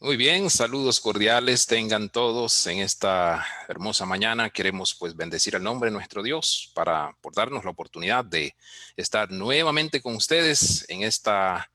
Muy bien, saludos cordiales tengan todos en esta hermosa mañana. Queremos pues bendecir el nombre de nuestro Dios por darnos la oportunidad de estar nuevamente con ustedes en esta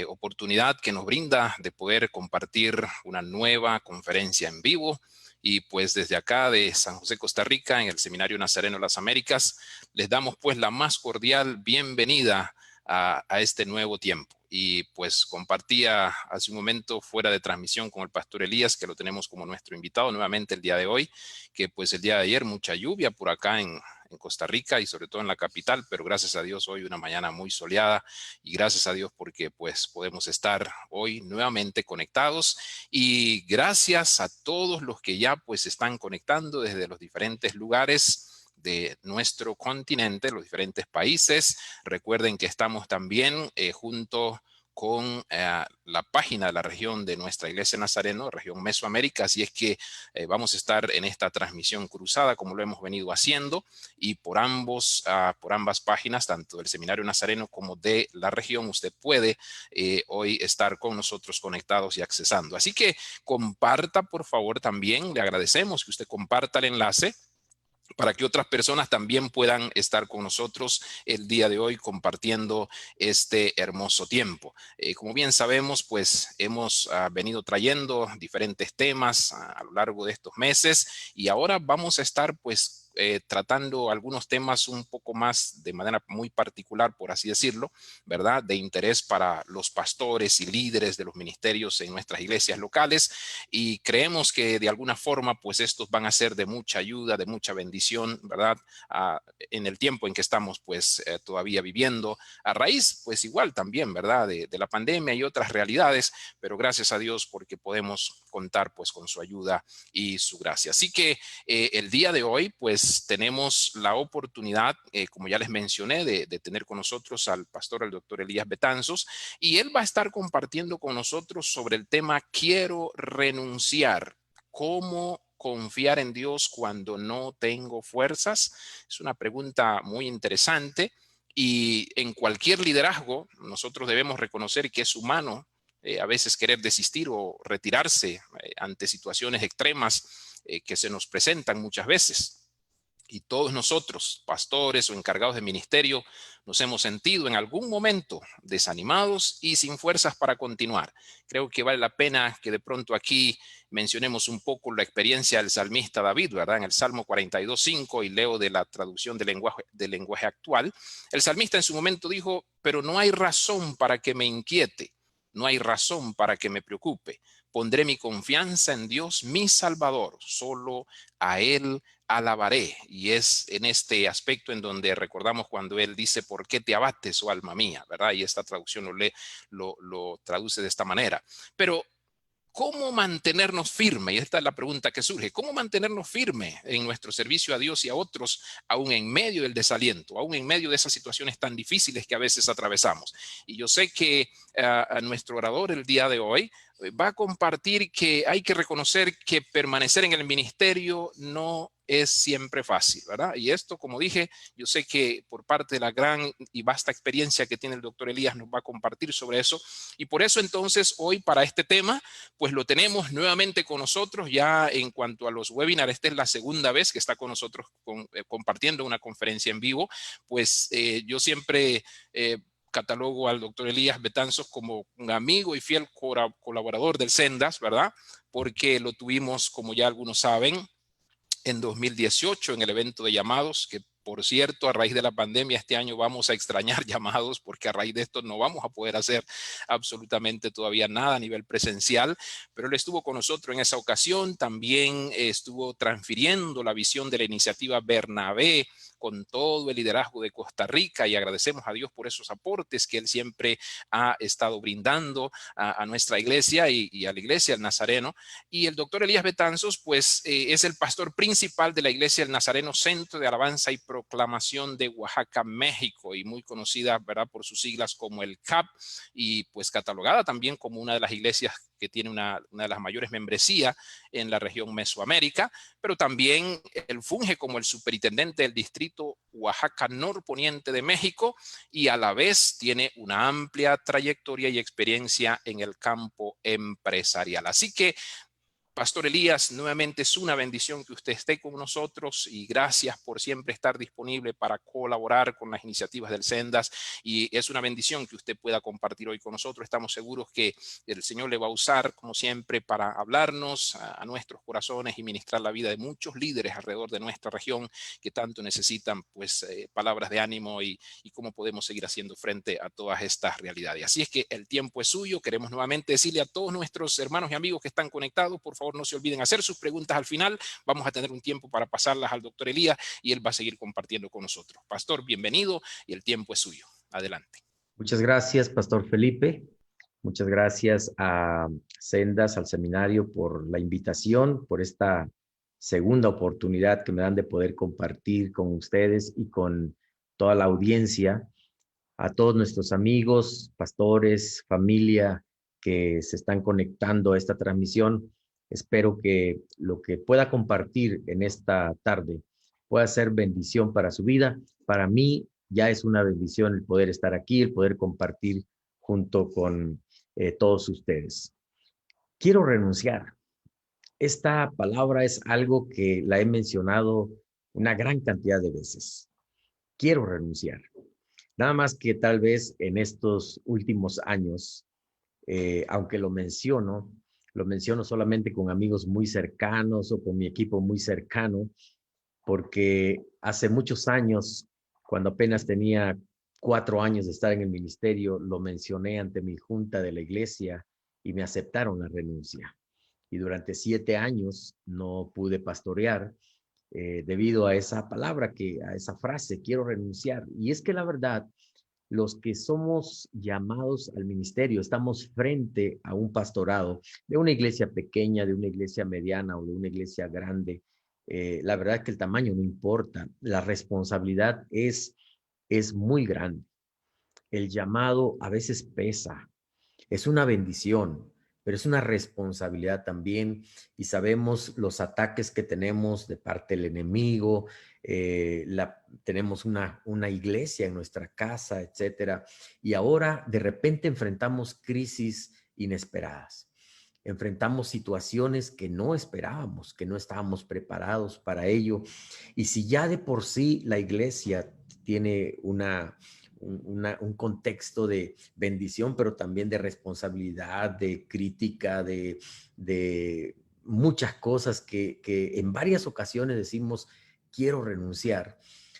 oportunidad que nos brinda de poder compartir una nueva conferencia en vivo. Y pues desde acá de San José, Costa Rica, en el Seminario Nazareno de las Américas, les damos pues la más cordial bienvenida a este nuevo tiempo. Y pues compartía hace un momento fuera de transmisión con el pastor Elías, que lo tenemos como nuestro invitado nuevamente el día de hoy, que pues el día de ayer mucha lluvia por acá en Costa Rica y sobre todo en la capital, pero gracias a Dios hoy una mañana muy soleada y gracias a Dios porque pues podemos estar hoy nuevamente conectados y gracias a todos los que ya pues están conectando desde los diferentes lugares de nuestro continente, los diferentes países. Recuerden que estamos también junto con la página de la región de nuestra Iglesia Nazareno, región Mesoamérica, así es que vamos a estar en esta transmisión cruzada como lo hemos venido haciendo y por ambas páginas, tanto del Seminario Nazareno como de la región, usted puede hoy estar con nosotros conectados y accesando. Así que comparta, por favor, también, le agradecemos que usted comparta el enlace para que otras personas también puedan estar con nosotros el día de hoy compartiendo este hermoso tiempo. Como bien sabemos, pues hemos venido trayendo diferentes temas a lo largo de estos meses y ahora vamos a estar pues tratando algunos temas un poco más de manera muy particular, por así decirlo, ¿verdad? De interés para los pastores y líderes de los ministerios en nuestras iglesias locales y creemos que de alguna forma pues estos van a ser de mucha ayuda, de mucha bendición, ¿verdad? En el tiempo en que estamos pues todavía viviendo a raíz pues igual también, ¿verdad? De la pandemia y otras realidades, pero gracias a Dios porque podemos contar pues con su ayuda y su gracia. Así que el día de hoy pues tenemos la oportunidad, como ya les mencioné, de tener con nosotros al pastor, el doctor Elías Betanzos, y él va a estar compartiendo con nosotros sobre el tema Quiero renunciar. ¿Cómo confiar en Dios cuando no tengo fuerzas? Es una pregunta muy interesante y en cualquier liderazgo nosotros debemos reconocer que es humano a veces querer desistir o retirarse ante situaciones extremas que se nos presentan muchas veces. Y todos nosotros, pastores o encargados de ministerio, nos hemos sentido en algún momento desanimados y sin fuerzas para continuar. Creo que vale la pena que de pronto aquí mencionemos un poco la experiencia del salmista David, ¿verdad? En el Salmo 42:5, y leo de la traducción del lenguaje actual, el salmista en su momento dijo, pero no hay razón para que me inquiete, no hay razón para que me preocupe. Pondré mi confianza en Dios, mi Salvador, solo a Él alabaré. Y es en este aspecto en donde recordamos cuando él dice, ¿por qué te abates, oh alma mía? ¿Verdad? Y esta traducción lo traduce de esta manera. Pero ¿cómo mantenernos firmes? Y esta es la pregunta que surge. ¿Cómo mantenernos firmes en nuestro servicio a Dios y a otros, aún en medio del desaliento, aún en medio de esas situaciones tan difíciles que a veces atravesamos? Y yo sé que a nuestro orador el día de hoy va a compartir que hay que reconocer que permanecer en el ministerio no es siempre fácil, ¿verdad? Y esto, como dije, yo sé que por parte de la gran y vasta experiencia que tiene el doctor Elías nos va a compartir sobre eso. Y por eso entonces hoy para este tema pues lo tenemos nuevamente con nosotros ya en cuanto a los webinars. Esta es la segunda vez que está con nosotros compartiendo una conferencia en vivo. Pues yo siempre catalogo al doctor Elías Betanzos como un amigo y fiel colaborador del Sendas, ¿verdad? Porque lo tuvimos, como ya algunos saben, en 2018 en el evento de llamados, que por cierto, a raíz de la pandemia este año vamos a extrañar llamados porque a raíz de esto no vamos a poder hacer absolutamente todavía nada a nivel presencial, pero él estuvo con nosotros en esa ocasión, también estuvo transfiriendo la visión de la iniciativa Bernabé con todo el liderazgo de Costa Rica y agradecemos a Dios por esos aportes que él siempre ha estado brindando a nuestra iglesia y a la iglesia del Nazareno. Y el doctor Elías Betanzos, pues es el pastor principal de la iglesia del Nazareno Centro de Alabanza y Proclamación de Oaxaca, México, y muy conocida, ¿verdad?, por sus siglas como el CAP, y pues catalogada también como una de las iglesias que tiene una de las mayores membresías en la región Mesoamérica, pero también él funge como el superintendente del distrito Oaxaca Norponiente de México y a la vez tiene una amplia trayectoria y experiencia en el campo empresarial. Así que Pastor Elías, nuevamente es una bendición que usted esté con nosotros y gracias por siempre estar disponible para colaborar con las iniciativas del Sendas, y es una bendición que usted pueda compartir hoy con nosotros. Estamos seguros que el Señor le va a usar como siempre para hablarnos a nuestros corazones y ministrar la vida de muchos líderes alrededor de nuestra región que tanto necesitan pues palabras de ánimo y cómo podemos seguir haciendo frente a todas estas realidades. Así es que el tiempo es suyo. Queremos nuevamente decirle a todos nuestros hermanos y amigos que están conectados, por favor no se olviden hacer sus preguntas al final. Vamos a tener un tiempo para pasarlas al doctor Elías y él va a seguir compartiendo con nosotros. Pastor, bienvenido y el tiempo es suyo. Adelante. Muchas gracias, Pastor Felipe. Muchas gracias a Sendas, al seminario, por la invitación, por esta segunda oportunidad que me dan de poder compartir con ustedes y con toda la audiencia. A todos nuestros amigos, pastores, familia que se están conectando a esta transmisión, espero que lo que pueda compartir en esta tarde pueda ser bendición para su vida. Para mí ya es una bendición el poder estar aquí, el poder compartir junto con todos ustedes. Quiero renunciar. Esta palabra es algo que la he mencionado una gran cantidad de veces. Quiero renunciar. Nada más que tal vez en estos últimos años, aunque lo menciono solamente con amigos muy cercanos o con mi equipo muy cercano, porque hace muchos años, cuando apenas tenía 4 años de estar en el ministerio, lo mencioné ante mi junta de la iglesia y me aceptaron la renuncia. Y durante 7 años no pude pastorear debido a esa palabra, a esa frase, quiero renunciar. Y es que la verdad, los que somos llamados al ministerio, estamos frente a un pastorado de una iglesia pequeña, de una iglesia mediana o de una iglesia grande. La verdad es que el tamaño no importa, la responsabilidad es muy grande. El llamado a veces pesa, es una bendición, pero es una responsabilidad también y sabemos los ataques que tenemos de parte del enemigo, tenemos una iglesia en nuestra casa, etcétera, y ahora de repente enfrentamos crisis inesperadas. Enfrentamos situaciones que no esperábamos, que no estábamos preparados para ello. Y si ya de por sí la iglesia tiene un contexto de bendición, pero también de responsabilidad, de crítica, de muchas cosas que en varias ocasiones decimos, quiero renunciar.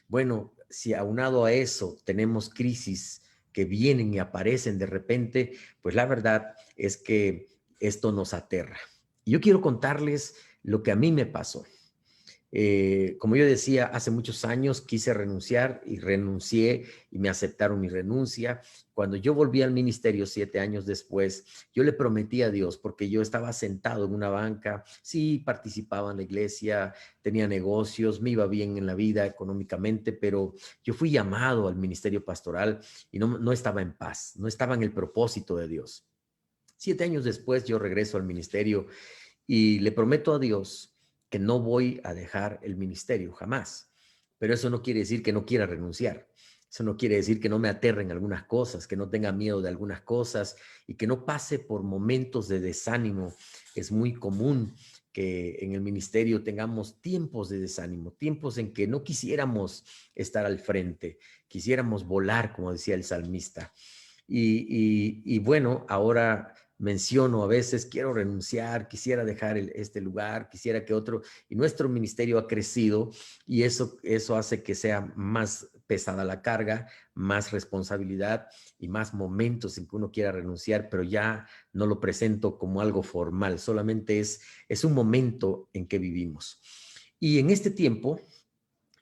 Bueno, si aunado a eso tenemos crisis que vienen y aparecen de repente, pues la verdad es que esto nos aterra. Y yo quiero contarles lo que a mí me pasó. Como yo decía, hace muchos años quise renunciar y renuncié y me aceptaron mi renuncia. Cuando yo volví al ministerio 7 años después, yo le prometí a Dios, porque yo estaba sentado en una banca, sí, participaba en la iglesia, tenía negocios, me iba bien en la vida económicamente, pero yo fui llamado al ministerio pastoral y no estaba en paz, no estaba en el propósito de Dios. 7 años después yo regreso al ministerio y le prometo a Dios que no voy a dejar el ministerio jamás. Pero eso no quiere decir que no quiera renunciar. Eso no quiere decir que no me aterren algunas cosas, que no tenga miedo de algunas cosas y que no pase por momentos de desánimo. Es muy común que en el ministerio tengamos tiempos de desánimo, tiempos en que no quisiéramos estar al frente, quisiéramos volar, como decía el salmista. Y bueno, ahora menciono a veces, quiero renunciar, quisiera dejar este lugar, quisiera que otro, y nuestro ministerio ha crecido y eso hace que sea más pesada la carga, más responsabilidad y más momentos en que uno quiera renunciar, pero ya no lo presento como algo formal, solamente es un momento en que vivimos. Y en este tiempo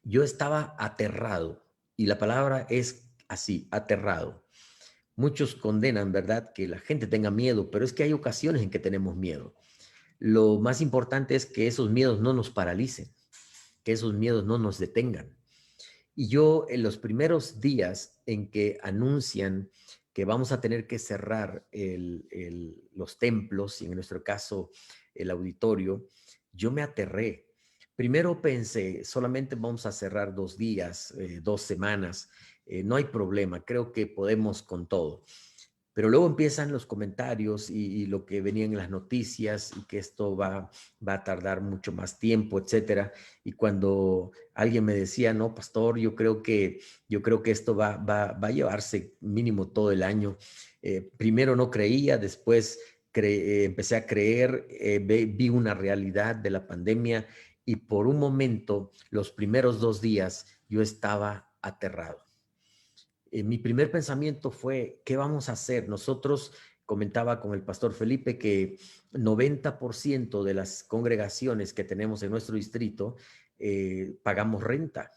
yo estaba aterrado, y la palabra es así, aterrado. Muchos condenan, ¿verdad?, que la gente tenga miedo, pero es que hay ocasiones en que tenemos miedo. Lo más importante es que esos miedos no nos paralicen, que esos miedos no nos detengan. Y yo en los primeros días en que anuncian que vamos a tener que cerrar los templos y en nuestro caso el auditorio, yo me aterré. Primero pensé, solamente vamos a cerrar 2 días, 2 semanas, no hay problema, creo que podemos con todo. Pero luego empiezan los comentarios y lo que venían en las noticias y que esto va a tardar mucho más tiempo, etcétera. Y cuando alguien me decía, no, pastor, yo creo que esto va a llevarse mínimo todo el año. Primero no creía, después empecé a creer, vi una realidad de la pandemia y por un momento, los primeros 2 días, yo estaba aterrado. Mi primer pensamiento fue, ¿qué vamos a hacer? Nosotros, comentaba con el pastor Felipe, que 90% de las congregaciones que tenemos en nuestro distrito pagamos renta.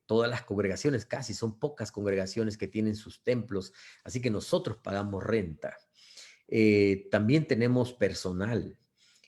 Todas las congregaciones, casi son pocas congregaciones que tienen sus templos, así que nosotros pagamos renta. También tenemos personal.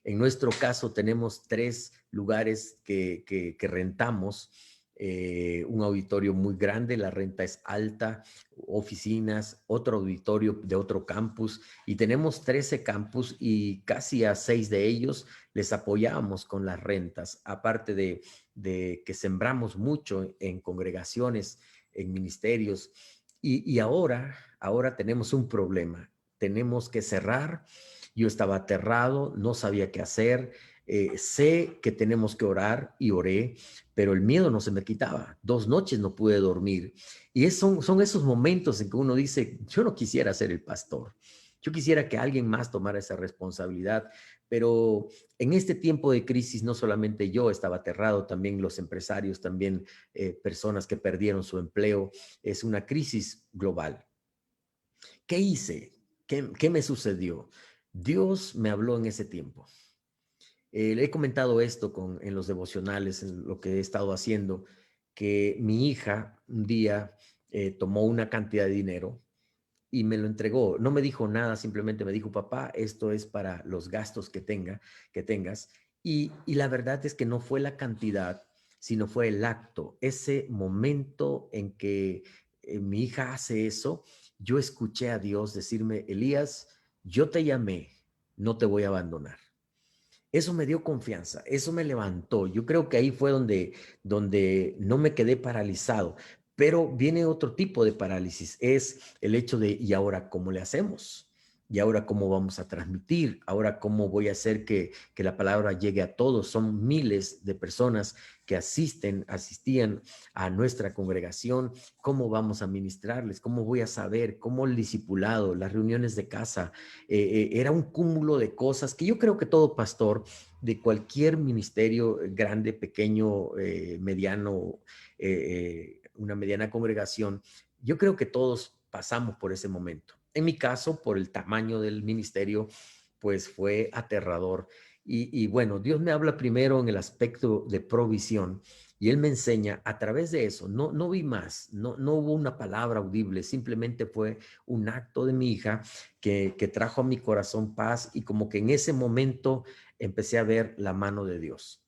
En nuestro caso tenemos 3 lugares que rentamos, un auditorio muy grande, la renta es alta, oficinas, otro auditorio de otro campus y tenemos 13 campus y casi a 6 de ellos les apoyamos con las rentas, aparte de que sembramos mucho en congregaciones, en ministerios y ahora tenemos un problema, tenemos que cerrar. Yo estaba aterrado, no sabía qué hacer. Sé que tenemos que orar y oré, pero el miedo no se me quitaba. 2 noches no pude dormir. Y son esos momentos en que uno dice, yo no quisiera ser el pastor. Yo quisiera que alguien más tomara esa responsabilidad, pero en este tiempo de crisis no solamente yo estaba aterrado, también los empresarios, también personas que perdieron su empleo. Es una crisis global. ¿Qué hice? ¿Qué me sucedió? Dios me habló en ese tiempo. Le he comentado esto en los devocionales, en lo que he estado haciendo, que mi hija un día tomó una cantidad de dinero y me lo entregó. No me dijo nada, simplemente me dijo, papá, esto es para los gastos que tengas. Y la verdad es que no fue la cantidad, sino fue el acto. Ese momento en que mi hija hace eso, yo escuché a Dios decirme, Elías, yo te llamé, no te voy a abandonar. Eso me dio confianza, eso me levantó. Yo creo que ahí fue donde no me quedé paralizado, pero viene otro tipo de parálisis, es el hecho de, ¿y ahora cómo le hacemos? ¿Y ahora cómo vamos a transmitir? ¿Ahora cómo voy a hacer que la palabra llegue a todos? Son miles de personas que asistían a nuestra congregación. ¿Cómo vamos a ministrarles? ¿Cómo voy a saber? ¿Cómo el discipulado, las reuniones de casa? Era un cúmulo de cosas que yo creo que todo pastor de cualquier ministerio, grande, pequeño, mediano, una mediana congregación, yo creo que todos pasamos por ese momento. En mi caso, por el tamaño del ministerio, pues fue aterrador. Y bueno, Dios me habla primero en el aspecto de provisión y Él me enseña a través de eso. No vi más, no hubo una palabra audible, simplemente fue un acto de mi hija que trajo a mi corazón paz y como que en ese momento empecé a ver la mano de Dios.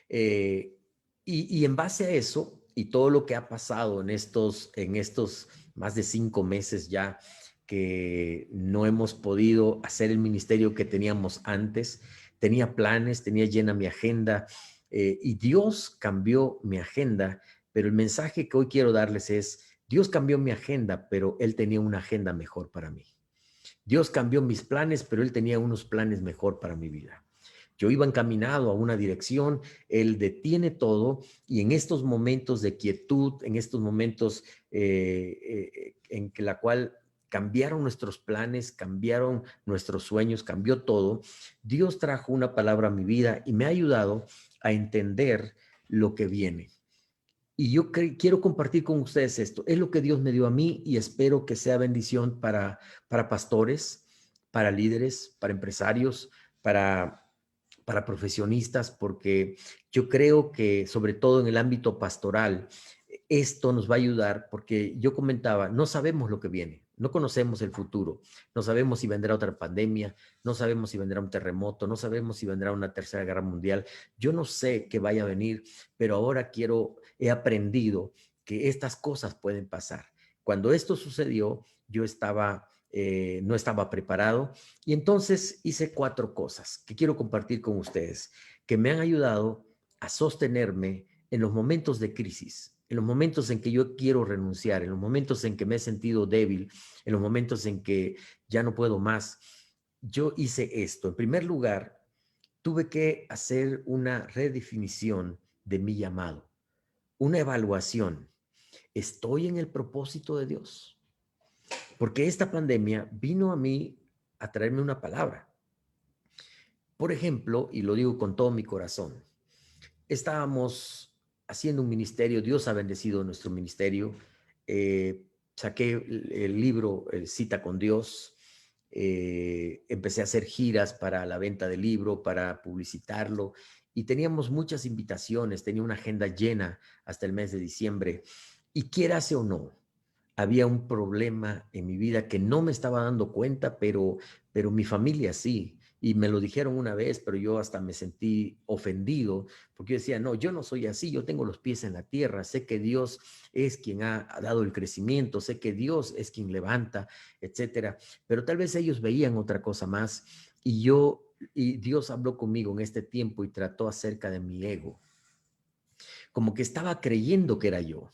Eh, y en base a eso y todo lo que ha pasado en estos más de 5 meses ya que no hemos podido hacer el ministerio que teníamos antes, tenía planes, tenía llena mi agenda y Dios cambió mi agenda, pero el mensaje que hoy quiero darles es, Dios cambió mi agenda, pero Él tenía una agenda mejor para mí. Dios cambió mis planes, pero Él tenía unos planes mejor para mi vida. Yo iba encaminado a una dirección, Él detiene todo y en estos momentos de quietud, en estos momentos en que la cual cambiaron nuestros planes, cambiaron nuestros sueños, cambió todo, Dios trajo una palabra a mi vida y me ha ayudado a entender lo que viene. Y yo quiero compartir con ustedes esto. Es lo que Dios me dio a mí y espero que sea bendición para pastores, para líderes, para empresarios, para profesionistas, porque yo creo que sobre todo en el ámbito pastoral, esto nos va a ayudar porque yo comentaba, no sabemos lo que viene, no conocemos el futuro, no sabemos si vendrá otra pandemia, no sabemos si vendrá un terremoto, no sabemos si vendrá una tercera guerra mundial, yo no sé qué vaya a venir, pero ahora he aprendido que estas cosas pueden pasar. Cuando esto sucedió, yo no estaba preparado y entonces hice 4 cosas que quiero compartir con ustedes, que me han ayudado a sostenerme en los momentos de crisis, en los momentos en que yo quiero renunciar, en los momentos en que me he sentido débil, en los momentos en que ya no puedo más. Yo hice esto. En primer lugar, tuve que hacer una redefinición de mi llamado, una evaluación. ¿Estoy en el propósito de Dios? Porque esta pandemia vino a mí a traerme una palabra. Por ejemplo, y lo digo con todo mi corazón, estábamos haciendo un ministerio, Dios ha bendecido nuestro ministerio, saqué el libro Cita con Dios, empecé a hacer giras para la venta del libro, para publicitarlo, y teníamos muchas invitaciones, tenía una agenda llena hasta el mes de diciembre, y quieras o no, había un problema en mi vida que no me estaba dando cuenta, pero mi familia sí. Y me lo dijeron una vez, pero yo hasta me sentí ofendido, porque yo decía, no, yo no soy así, yo tengo los pies en la tierra, sé que Dios es quien ha dado el crecimiento, sé que Dios es quien levanta, etcétera. Pero tal vez ellos veían otra cosa más y Dios habló conmigo en este tiempo y trató acerca de mi ego, como que estaba creyendo que era yo,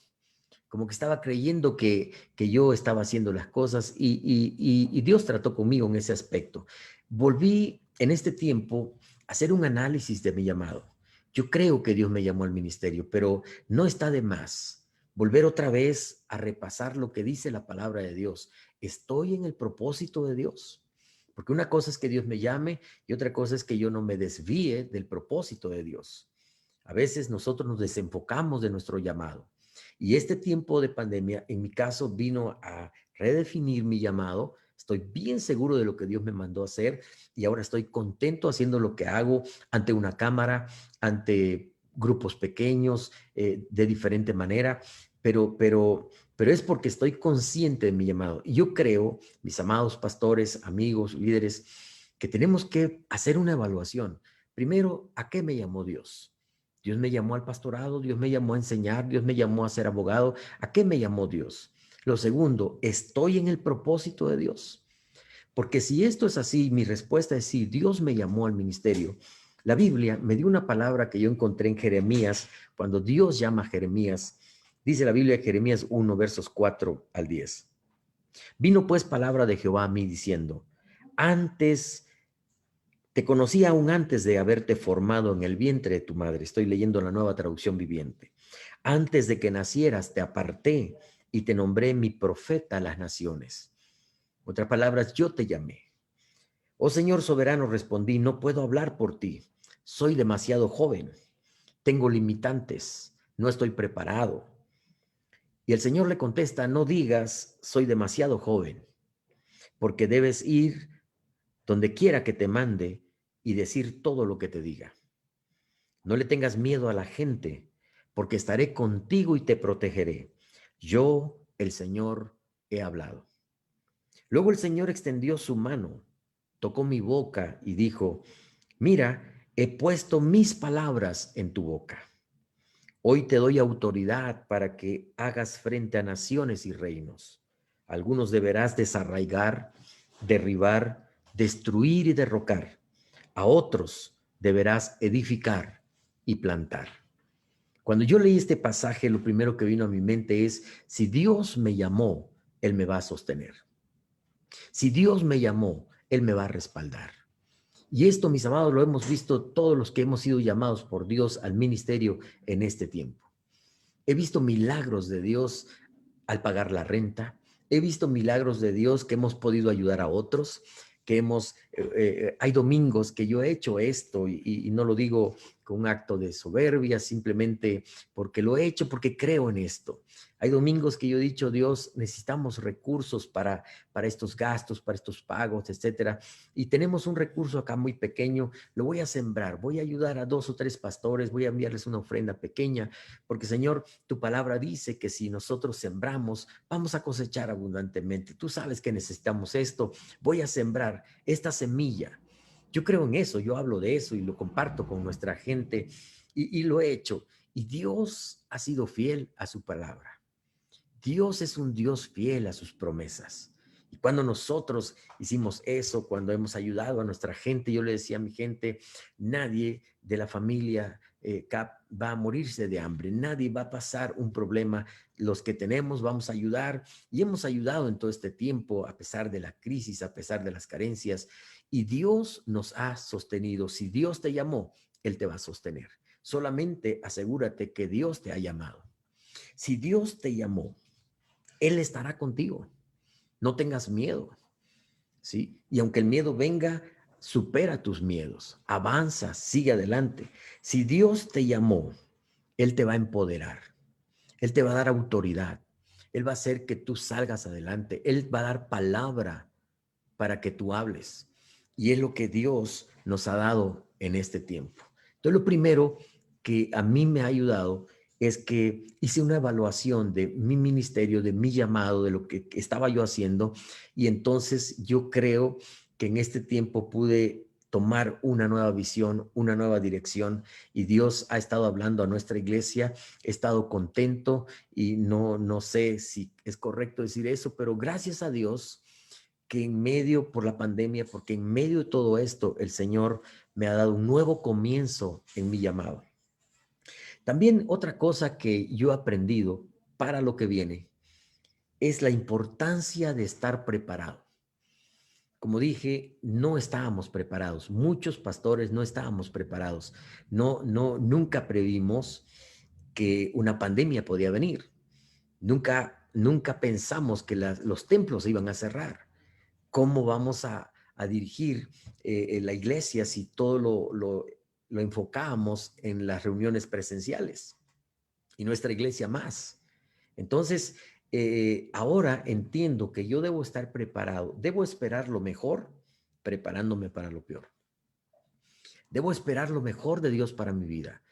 como que estaba creyendo que yo estaba haciendo las cosas y Dios trató conmigo en ese aspecto. Volví en este tiempo a hacer un análisis de mi llamado. Yo creo que Dios me llamó al ministerio, pero no está de más volver otra vez a repasar lo que dice la palabra de Dios. ¿Estoy en el propósito de Dios? Porque una cosa es que Dios me llame y otra cosa es que yo no me desvíe del propósito de Dios. A veces nosotros nos desenfocamos de nuestro llamado. Y este tiempo de pandemia, en mi caso, vino a redefinir mi llamado. Estoy bien seguro de lo que Dios me mandó a hacer y ahora estoy contento haciendo lo que hago ante una cámara, ante grupos pequeños, de diferente manera, pero es porque estoy consciente de mi llamado. Y yo creo, mis amados pastores, amigos, líderes, que tenemos que hacer una evaluación. Primero, ¿a qué me llamó Dios? Dios me llamó al pastorado, Dios me llamó a enseñar, Dios me llamó a ser abogado. ¿A qué me llamó Dios? Lo segundo, ¿estoy en el propósito de Dios? Porque si esto es así, mi respuesta es sí, Dios me llamó al ministerio. La Biblia me dio una palabra que yo encontré en Jeremías, cuando Dios llama a Jeremías. Dice la Biblia, Jeremías 1, versos 4 al 10. Vino pues palabra de Jehová a mí diciendo, antes te conocí aún antes de haberte formado en el vientre de tu madre. Estoy leyendo la Nueva Traducción Viviente. Antes de que nacieras te aparté y te nombré mi profeta a las naciones. Otras palabras, yo te llamé. Oh Señor soberano, respondí, no puedo hablar por ti. Soy demasiado joven. Tengo limitantes. No estoy preparado. Y el Señor le contesta, no digas, soy demasiado joven, porque debes ir donde quiera que te mande y decir todo lo que te diga. No le tengas miedo a la gente, porque estaré contigo y te protegeré. Yo, el Señor, he hablado. Luego el Señor extendió su mano, tocó mi boca y dijo, mira, he puesto mis palabras en tu boca. Hoy te doy autoridad para que hagas frente a naciones y reinos. Algunos deberás desarraigar, derribar, destruir y derrocar. A otros deberás edificar y plantar. Cuando yo leí este pasaje, lo primero que vino a mi mente es, si Dios me llamó, Él me va a sostener. Si Dios me llamó, Él me va a respaldar. Y esto, mis amados, lo hemos visto todos los que hemos sido llamados por Dios al ministerio en este tiempo. He visto milagros de Dios al pagar la renta. He visto milagros de Dios que hemos podido ayudar a otros, hay domingos que yo he hecho esto y no lo digo con un acto de soberbia, simplemente porque lo he hecho, porque creo en esto. Hay domingos que yo he dicho, Dios, necesitamos recursos para estos gastos, para estos pagos, etcétera. Y tenemos un recurso acá muy pequeño, lo voy a sembrar, voy a ayudar a 2 o 3 pastores, voy a enviarles una ofrenda pequeña, porque Señor, tu palabra dice que si nosotros sembramos, vamos a cosechar abundantemente. Tú sabes que necesitamos esto, voy a sembrar esta semilla. Yo creo en eso, yo hablo de eso y lo comparto con nuestra gente y lo he hecho. Y Dios ha sido fiel a su palabra. Dios es un Dios fiel a sus promesas. Y cuando nosotros hicimos eso, cuando hemos ayudado a nuestra gente, yo le decía a mi gente, nadie de la familia CAP va a morirse de hambre, nadie va a pasar un problema. Los que tenemos vamos a ayudar y hemos ayudado en todo este tiempo, a pesar de la crisis, a pesar de las carencias. Y Dios nos ha sostenido. Si Dios te llamó, Él te va a sostener. Solamente asegúrate que Dios te ha llamado. Si Dios te llamó, Él estará contigo. No tengas miedo, ¿sí? Y aunque el miedo venga, supera tus miedos, avanza, sigue adelante. Si Dios te llamó, Él te va a empoderar, Él te va a dar autoridad, Él va a hacer que tú salgas adelante, Él va a dar palabra para que tú hables. Y es lo que Dios nos ha dado en este tiempo. Entonces, lo primero que a mí me ha ayudado es que hice una evaluación de mi ministerio, de mi llamado, de lo que estaba yo haciendo. Y entonces yo creo que en este tiempo pude tomar una nueva visión, una nueva dirección, y Dios ha estado hablando a nuestra iglesia. He estado contento y no sé si es correcto decir eso, pero gracias a Dios que en medio por la pandemia, porque en medio de todo esto, el Señor me ha dado un nuevo comienzo en mi llamado. También otra cosa que yo he aprendido para lo que viene es la importancia de estar preparado. Como dije, no estábamos preparados. Muchos pastores no estábamos preparados. Nunca previmos que una pandemia podía venir. Nunca pensamos que los templos se iban a cerrar. ¿Cómo vamos a dirigir la iglesia si todo lo enfocábamos en las reuniones presenciales y nuestra iglesia más? Entonces, ahora entiendo que yo debo estar preparado, debo esperar lo mejor preparándome para lo peor. Debo esperar lo mejor de Dios para mi vida.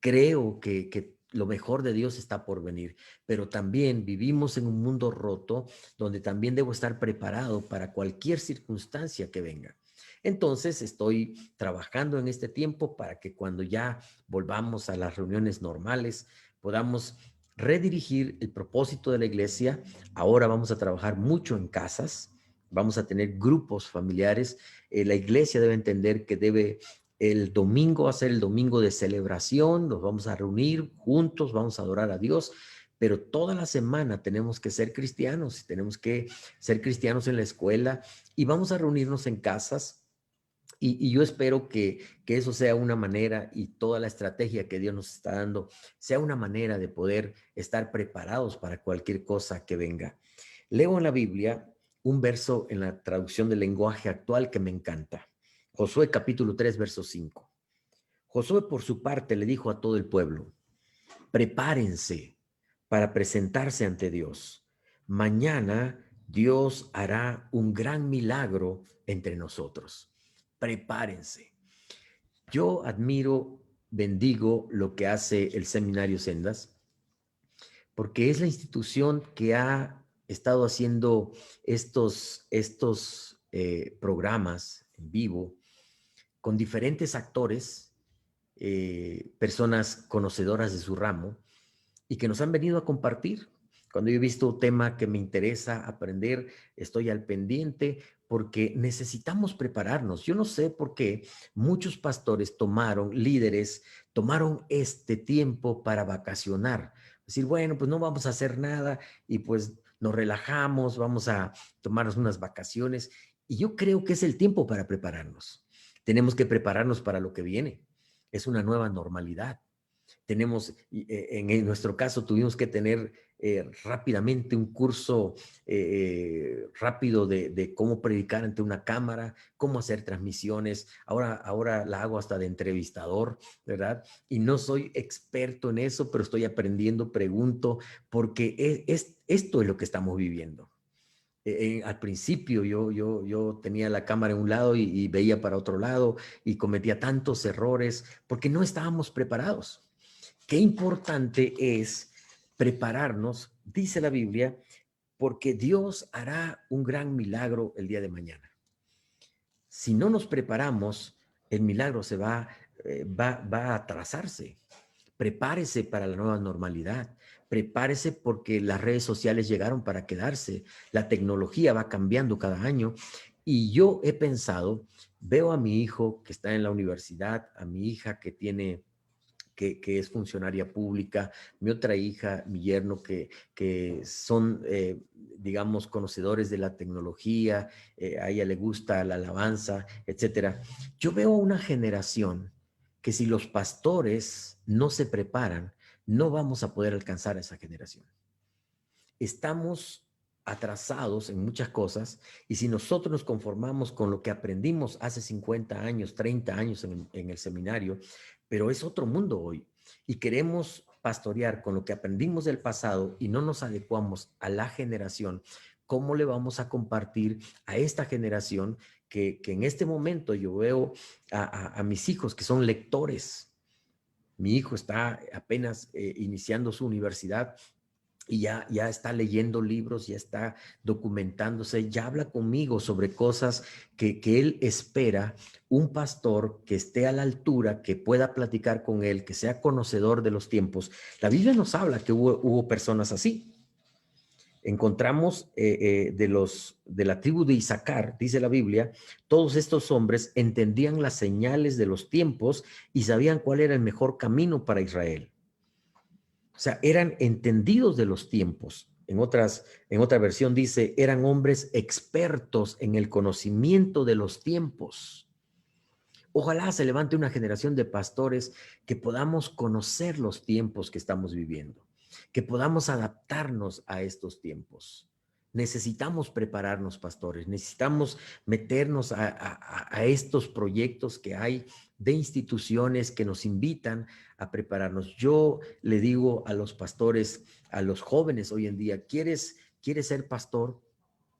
Creo que lo mejor de Dios está por venir, pero también vivimos en un mundo roto donde también debo estar preparado para cualquier circunstancia que venga. Entonces estoy trabajando en este tiempo para que cuando ya volvamos a las reuniones normales podamos redirigir el propósito de la iglesia. Ahora vamos a trabajar mucho en casas, vamos a tener grupos familiares. La iglesia debe entender que debe el domingo va a ser el domingo de celebración, nos vamos a reunir juntos, vamos a adorar a Dios, pero toda la semana tenemos que ser cristianos, tenemos que ser cristianos en la escuela y vamos a reunirnos en casas. Y yo espero que eso sea una manera y toda la estrategia que Dios nos está dando sea una manera de poder estar preparados para cualquier cosa que venga. Leo en la Biblia un verso en la traducción del lenguaje actual que me encanta. Josué capítulo 3, verso 5. Josué por su parte le dijo a todo el pueblo, prepárense para presentarse ante Dios. Mañana Dios hará un gran milagro entre nosotros. Prepárense. Yo admiro, bendigo lo que hace el Seminario Sendas, porque es la institución que ha estado haciendo estos programas en vivo con diferentes actores, personas conocedoras de su ramo y que nos han venido a compartir. Cuando yo he visto un tema que me interesa aprender, estoy al pendiente porque necesitamos prepararnos. Yo no sé por qué muchos pastores líderes tomaron este tiempo para vacacionar. Decir, bueno, pues no vamos a hacer nada y pues nos relajamos, vamos a tomarnos unas vacaciones. Y yo creo que es el tiempo para prepararnos. Tenemos que prepararnos para lo que viene. Es una nueva normalidad. En nuestro caso tuvimos que tener rápidamente un curso rápido de cómo predicar ante una cámara, cómo hacer transmisiones. Ahora la hago hasta de entrevistador, ¿verdad? Y no soy experto en eso, pero estoy aprendiendo, pregunto, porque esto es lo que estamos viviendo. Al principio yo tenía la cámara en un lado y veía para otro lado y cometía tantos errores porque no estábamos preparados. Qué importante es prepararnos, dice la Biblia, porque Dios hará un gran milagro el día de mañana. Si no nos preparamos, el milagro va a atrasarse. Prepárese para la nueva normalidad. Prepárese porque las redes sociales llegaron para quedarse. La tecnología va cambiando cada año. Y yo he pensado, veo a mi hijo que está en la universidad, a mi hija que tiene que es funcionaria pública, mi otra hija, mi yerno, que son, digamos, conocedores de la tecnología, a ella le gusta la alabanza, etcétera. Yo veo una generación que si los pastores no se preparan, no vamos a poder alcanzar a esa generación. Estamos atrasados en muchas cosas y si nosotros nos conformamos con lo que aprendimos hace 50 años, 30 años en el seminario, pero es otro mundo hoy y queremos pastorear con lo que aprendimos del pasado y no nos adecuamos a la generación, ¿cómo le vamos a compartir a esta generación que en este momento yo veo a mis hijos que son lectores? Mi hijo está apenas iniciando su universidad y ya está leyendo libros, ya está documentándose, ya habla conmigo sobre cosas que él espera, un pastor que esté a la altura, que pueda platicar con él, que sea conocedor de los tiempos. La Biblia nos habla que hubo personas así. Encontramos de la tribu de Isaacar, dice la Biblia, todos estos hombres entendían las señales de los tiempos y sabían cuál era el mejor camino para Israel. O sea, eran entendidos de los tiempos. En otra versión dice, eran hombres expertos en el conocimiento de los tiempos. Ojalá se levante una generación de pastores que podamos conocer los tiempos que estamos viviendo, que podamos adaptarnos a estos tiempos. Necesitamos prepararnos, pastores, necesitamos meternos a estos proyectos que hay de instituciones que nos invitan a prepararnos. Yo le digo a los pastores, a los jóvenes hoy en día, ¿quieres ser pastor?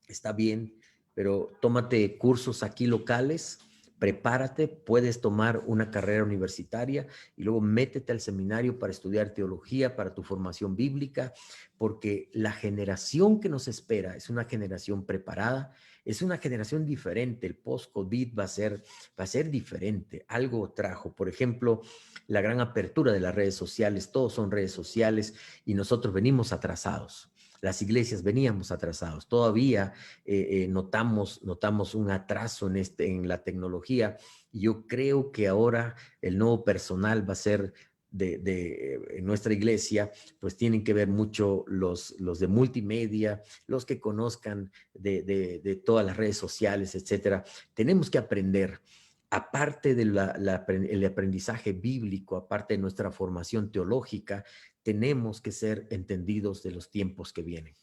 Está bien, pero tómate cursos aquí locales, prepárate, puedes tomar una carrera universitaria y luego métete al seminario para estudiar teología, para tu formación bíblica, porque la generación que nos espera es una generación preparada, es una generación diferente. El post-COVID va a ser diferente. Algo trajo, por ejemplo, la gran apertura de las redes sociales, todos son redes sociales y nosotros venimos atrasados. Las iglesias veníamos atrasados. Todavía notamos un atraso en la tecnología y yo creo que ahora el nuevo personal va a ser en nuestra iglesia, pues tienen que ver mucho los de multimedia, los que conozcan de todas las redes sociales, etcétera. Tenemos que aprender, aparte del aprendizaje bíblico, aparte de nuestra formación teológica, tenemos que ser entendidos de los tiempos que vienen.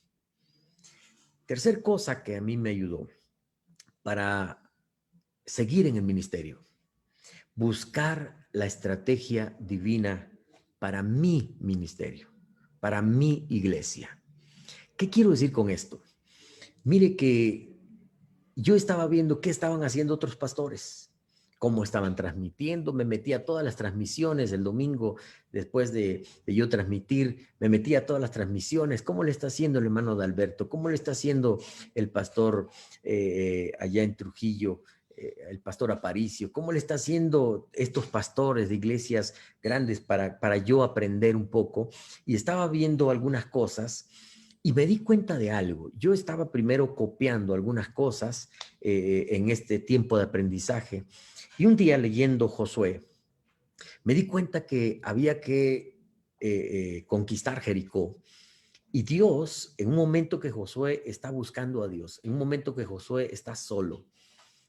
Tercer cosa que a mí me ayudó para seguir en el ministerio, buscar la estrategia divina para mi ministerio, para mi iglesia. ¿Qué quiero decir con esto? Mire que yo estaba viendo qué estaban haciendo otros pastores, cómo estaban transmitiendo, me metí a todas las transmisiones el domingo, después de yo transmitir, me metí a todas las transmisiones, cómo le está haciendo el hermano de Alberto, cómo le está haciendo el pastor allá en Trujillo, el pastor Aparicio, cómo le está haciendo estos pastores de iglesias grandes para yo aprender un poco, y estaba viendo algunas cosas, y me di cuenta de algo. Yo estaba primero copiando algunas cosas en este tiempo de aprendizaje. Y un día leyendo Josué, me di cuenta que había que conquistar Jericó. Y Dios, en un momento que Josué está buscando a Dios, en un momento que Josué está solo,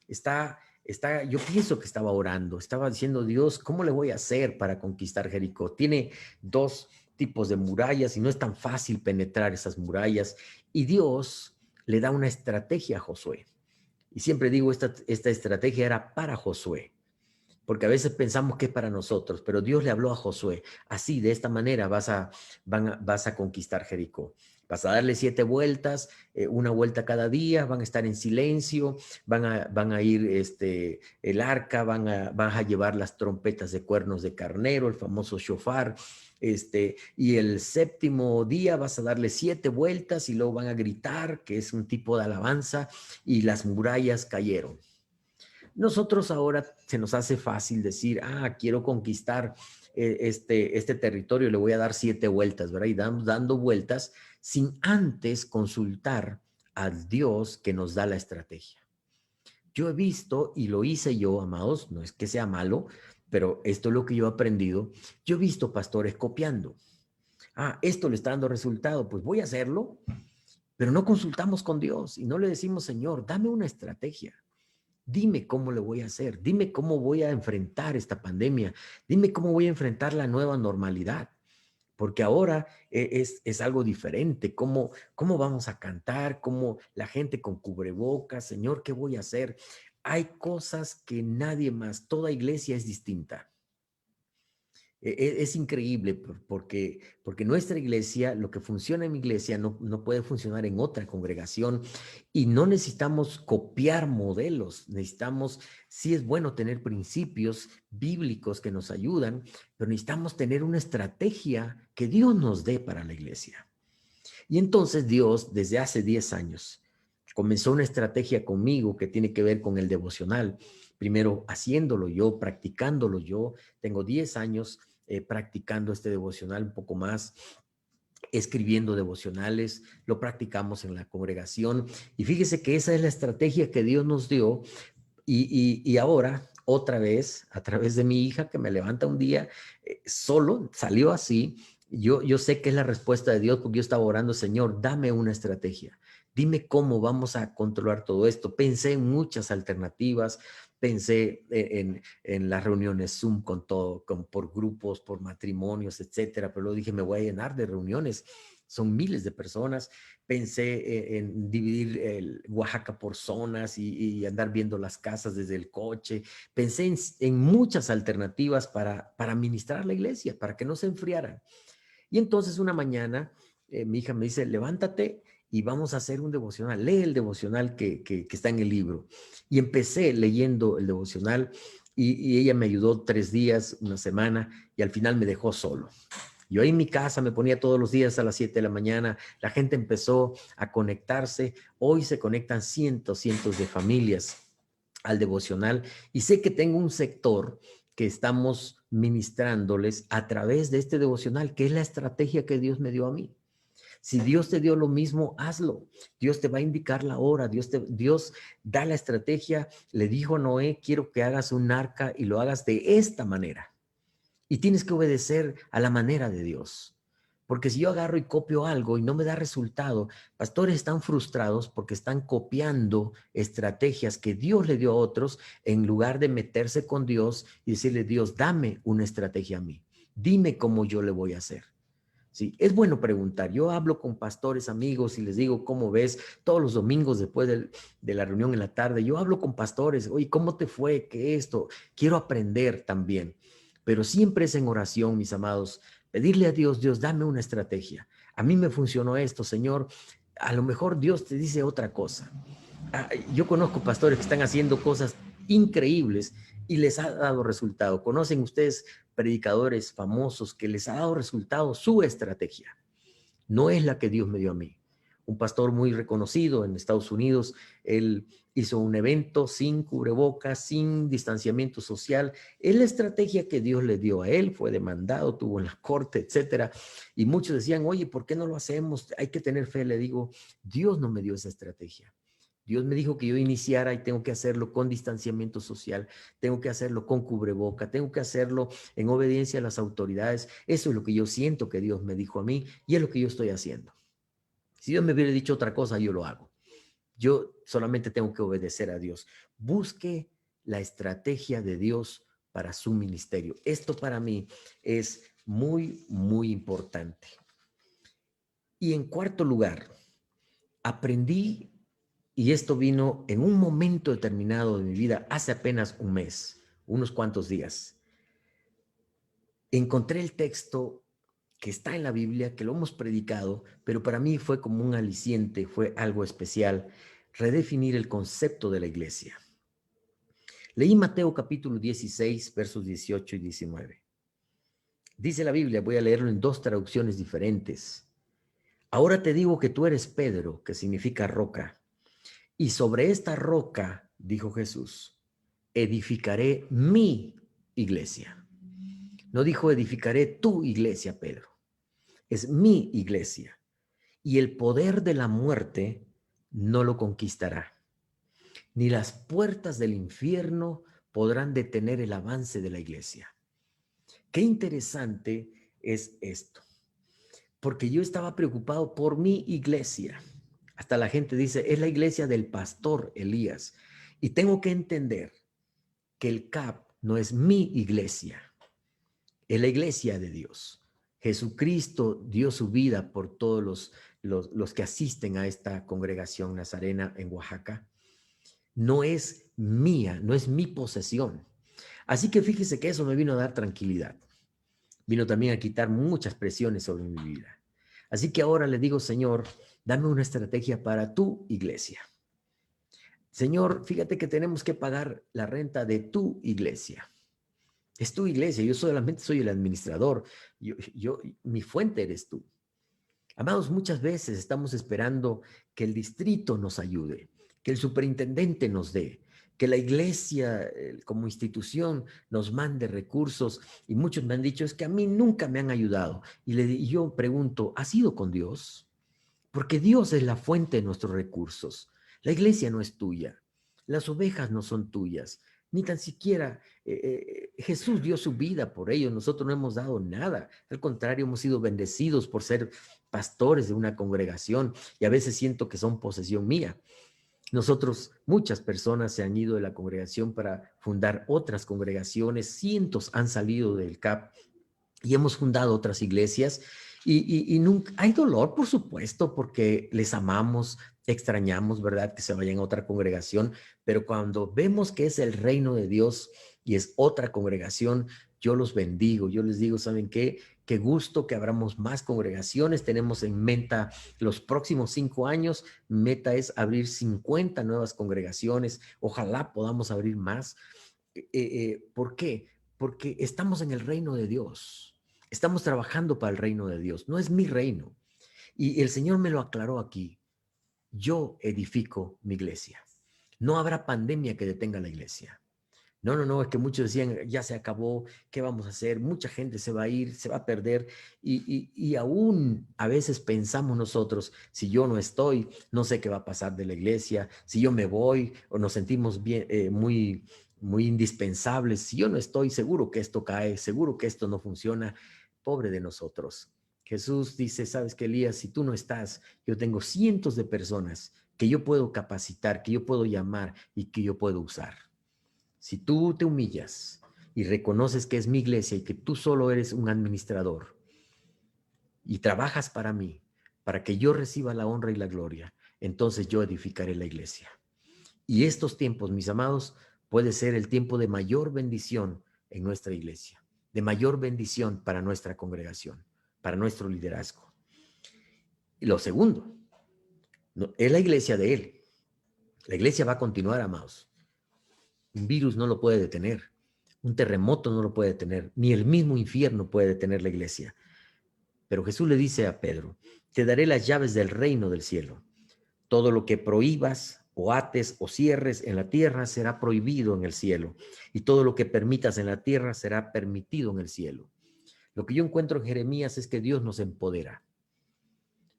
yo pienso que estaba orando, estaba diciendo, Dios, ¿cómo le voy a hacer para conquistar Jericó? Tiene dos tipos de murallas y no es tan fácil penetrar esas murallas. Y Dios le da una estrategia a Josué. Y siempre digo, esta estrategia era para Josué, porque a veces pensamos que es para nosotros, pero Dios le habló a Josué, así, de esta manera vas a conquistar Jericó. Vas a darle 7 vueltas, una vuelta cada día, van a estar en silencio, van a ir el arca, vas a llevar las trompetas de cuernos de carnero, el famoso shofar, y el 7º día vas a darle 7 vueltas y luego van a gritar, que es un tipo de alabanza, y las murallas cayeron. Nosotros ahora se nos hace fácil decir, quiero conquistar este territorio, le voy a dar 7 vueltas, ¿verdad? Y dando vueltas sin antes consultar al Dios que nos da la estrategia. Yo he visto, y lo hice yo, amados, no es que sea malo, pero esto es lo que yo he aprendido. Yo he visto pastores copiando. Esto le está dando resultado, pues voy a hacerlo, pero no consultamos con Dios y no le decimos, Señor, dame una estrategia. Dime cómo le voy a hacer, dime cómo voy a enfrentar esta pandemia, dime cómo voy a enfrentar la nueva normalidad, porque ahora es algo diferente. ¿Cómo vamos a cantar? ¿Cómo la gente con cubrebocas? Señor, ¿qué voy a hacer? Hay cosas que nadie más, toda iglesia es distinta. Es increíble porque nuestra iglesia, lo que funciona en mi iglesia no puede funcionar en otra congregación y no necesitamos copiar modelos, necesitamos, sí es bueno tener principios bíblicos que nos ayudan, pero necesitamos tener una estrategia que Dios nos dé para la iglesia. Y entonces Dios, desde hace 10 años, comenzó una estrategia conmigo que tiene que ver con el devocional. Primero haciéndolo yo, practicándolo yo. Tengo 10 años practicando este devocional un poco más, escribiendo devocionales, lo practicamos en la congregación. Y fíjese que esa es la estrategia que Dios nos dio. Y ahora, otra vez, a través de mi hija que me levanta un día, solo salió así. Yo sé que es la respuesta de Dios porque yo estaba orando, Señor, dame una estrategia. Dime cómo vamos a controlar todo esto. Pensé en muchas alternativas, pensé en las reuniones Zoom con todo, por grupos, por matrimonios, etcétera, pero luego dije, me voy a llenar de reuniones. Son miles de personas. Pensé en dividir el Oaxaca por zonas y andar viendo las casas desde el coche. Pensé en muchas alternativas para ministrar la iglesia, para que no se enfriaran. Y entonces una mañana mi hija me dice, levántate y vamos a hacer un devocional. Lee el devocional que está en el libro. Y empecé leyendo el devocional y ella me ayudó 3 días, una semana, y al final me dejó solo. Yo ahí en mi casa me ponía todos los días a las 7 de la mañana, la gente empezó a conectarse, hoy se conectan cientos de familias al devocional y sé que tengo un sector que estamos ministrándoles a través de este devocional, que es la estrategia que Dios me dio a mí. Si Dios te dio lo mismo, hazlo. Dios te va a indicar la hora, Dios da la estrategia. Le dijo a Noé, quiero que hagas un arca y lo hagas de esta manera. Y tienes que obedecer a la manera de Dios. Porque si yo agarro y copio algo y no me da resultado, pastores están frustrados porque están copiando estrategias que Dios le dio a otros en lugar de meterse con Dios y decirle, Dios, dame una estrategia a mí. Dime cómo yo le voy a hacer. Sí, es bueno preguntar. Yo hablo con pastores, amigos, y les digo, ¿cómo ves? Todos los domingos después de la reunión en la tarde, yo hablo con pastores, oye, ¿cómo te fue? ¿Qué esto? Quiero aprender también. Pero siempre es en oración, mis amados, pedirle a Dios, Dios, dame una estrategia. A mí me funcionó esto, Señor. A lo mejor Dios te dice otra cosa. Yo conozco pastores que están haciendo cosas increíbles y les ha dado resultado. ¿Conocen ustedes predicadores famosos que les ha dado resultado su estrategia? No es la que Dios me dio a mí. Un pastor muy reconocido en Estados Unidos, él hizo un evento sin cubrebocas, sin distanciamiento social. Es la estrategia que Dios le dio a él, fue demandado, tuvo en la corte, etcétera. Y muchos decían, oye, ¿por qué no lo hacemos? Hay que tener fe. Le digo, Dios no me dio esa estrategia. Dios me dijo que yo iniciara y tengo que hacerlo con distanciamiento social, tengo que hacerlo con cubreboca, tengo que hacerlo en obediencia a las autoridades. Eso es lo que yo siento que Dios me dijo a mí y es lo que yo estoy haciendo. Si Dios me hubiera dicho otra cosa, yo lo hago. Yo solamente tengo que obedecer a Dios. Busque la estrategia de Dios para su ministerio. Esto para mí es muy importante. Y en cuarto lugar, aprendí, y esto vino en un momento determinado de mi vida, hace apenas un mes, unos cuantos días. Encontré el texto que está en la Biblia, que lo hemos predicado, pero para mí fue como un aliciente, fue algo especial, redefinir el concepto de la iglesia. Leí Mateo capítulo 16, versos 18 y 19. Dice la Biblia, voy a leerlo en 2 traducciones diferentes. Ahora te digo que tú eres Pedro, que significa roca, y sobre esta roca, dijo Jesús, edificaré mi iglesia. No dijo edificaré tu iglesia, Pedro. Es mi iglesia. Y el poder de la muerte no lo conquistará. Ni las puertas del infierno podrán detener el avance de la iglesia. Qué interesante es esto. Porque yo estaba preocupado por mi iglesia. Hasta la gente dice, es la iglesia del pastor Elías. Y tengo que entender que el CAP no es mi iglesia, es la iglesia de Dios. Jesucristo dio su vida por todos los que asisten a esta congregación nazarena en Oaxaca. No es mía, no es mi posesión. Así que fíjese que eso me vino a dar tranquilidad. Vino también a quitar muchas presiones sobre mi vida. Así que ahora le digo, Señor, dame una estrategia para tu iglesia. Señor, fíjate que tenemos que pagar la renta de tu iglesia. Es tu iglesia, yo solamente soy el administrador. Mi fuente eres tú. Amados, muchas veces estamos esperando que el distrito nos ayude, que el superintendente nos dé, que la iglesia como institución nos mande recursos. Y muchos me han dicho, es que a mí nunca me han ayudado. Y yo pregunto, ¿has ido con Dios? Porque Dios es la fuente de nuestros recursos. La iglesia no es tuya. Las ovejas no son tuyas. Ni tan siquiera Jesús dio su vida por ellos. Nosotros no hemos dado nada. Al contrario, hemos sido bendecidos por ser pastores de una congregación y a veces siento que son posesión mía. Nosotros, muchas personas se han ido de la congregación para fundar otras congregaciones. Cientos han salido del CAP y hemos fundado otras iglesias y nunca, hay dolor, por supuesto, porque les amamos, extrañamos, ¿verdad? Que se vayan a otra congregación, pero cuando vemos que es el reino de Dios y es otra congregación, yo los bendigo, yo les digo, ¿saben qué? Qué gusto que abramos más congregaciones, tenemos en meta los próximos 5 años, meta es abrir 50 nuevas congregaciones, ojalá podamos abrir más. ¿Por qué? Porque estamos en el reino de Dios. Estamos trabajando para el reino de Dios. No es mi reino. Y el Señor me lo aclaró aquí. Yo edifico mi iglesia. No habrá pandemia que detenga la iglesia. No, no, no, es que muchos decían, ya se acabó, ¿qué vamos a hacer? Mucha gente se va a ir, se va a perder. Y aún a veces pensamos nosotros, si yo no estoy, no sé qué va a pasar de la iglesia, si yo me voy o nos sentimos bien, muy indispensables, si yo no estoy, seguro que esto cae, seguro que esto no funciona. Pobre de nosotros. Jesús dice, sabes que Elías, si tú no estás, yo tengo cientos de personas que yo puedo capacitar, que yo puedo llamar y que yo puedo usar. Si tú te humillas y reconoces que es mi iglesia y que tú solo eres un administrador y trabajas para mí, para que yo reciba la honra y la gloria, entonces yo edificaré la iglesia. Y estos tiempos, mis amados, puede ser el tiempo de mayor bendición en nuestra iglesia, de mayor bendición para nuestra congregación, para nuestro liderazgo. Y lo segundo, es la iglesia de Él. La iglesia va a continuar, amados. Un virus no lo puede detener. Un terremoto no lo puede detener. Ni el mismo infierno puede detener la iglesia. Pero Jesús le dice a Pedro, te daré las llaves del reino del cielo. Todo lo que prohíbas o ates o cierres en la tierra será prohibido en el cielo. Y todo lo que permitas en la tierra será permitido en el cielo. Lo que yo encuentro en Jeremías es que Dios nos empodera.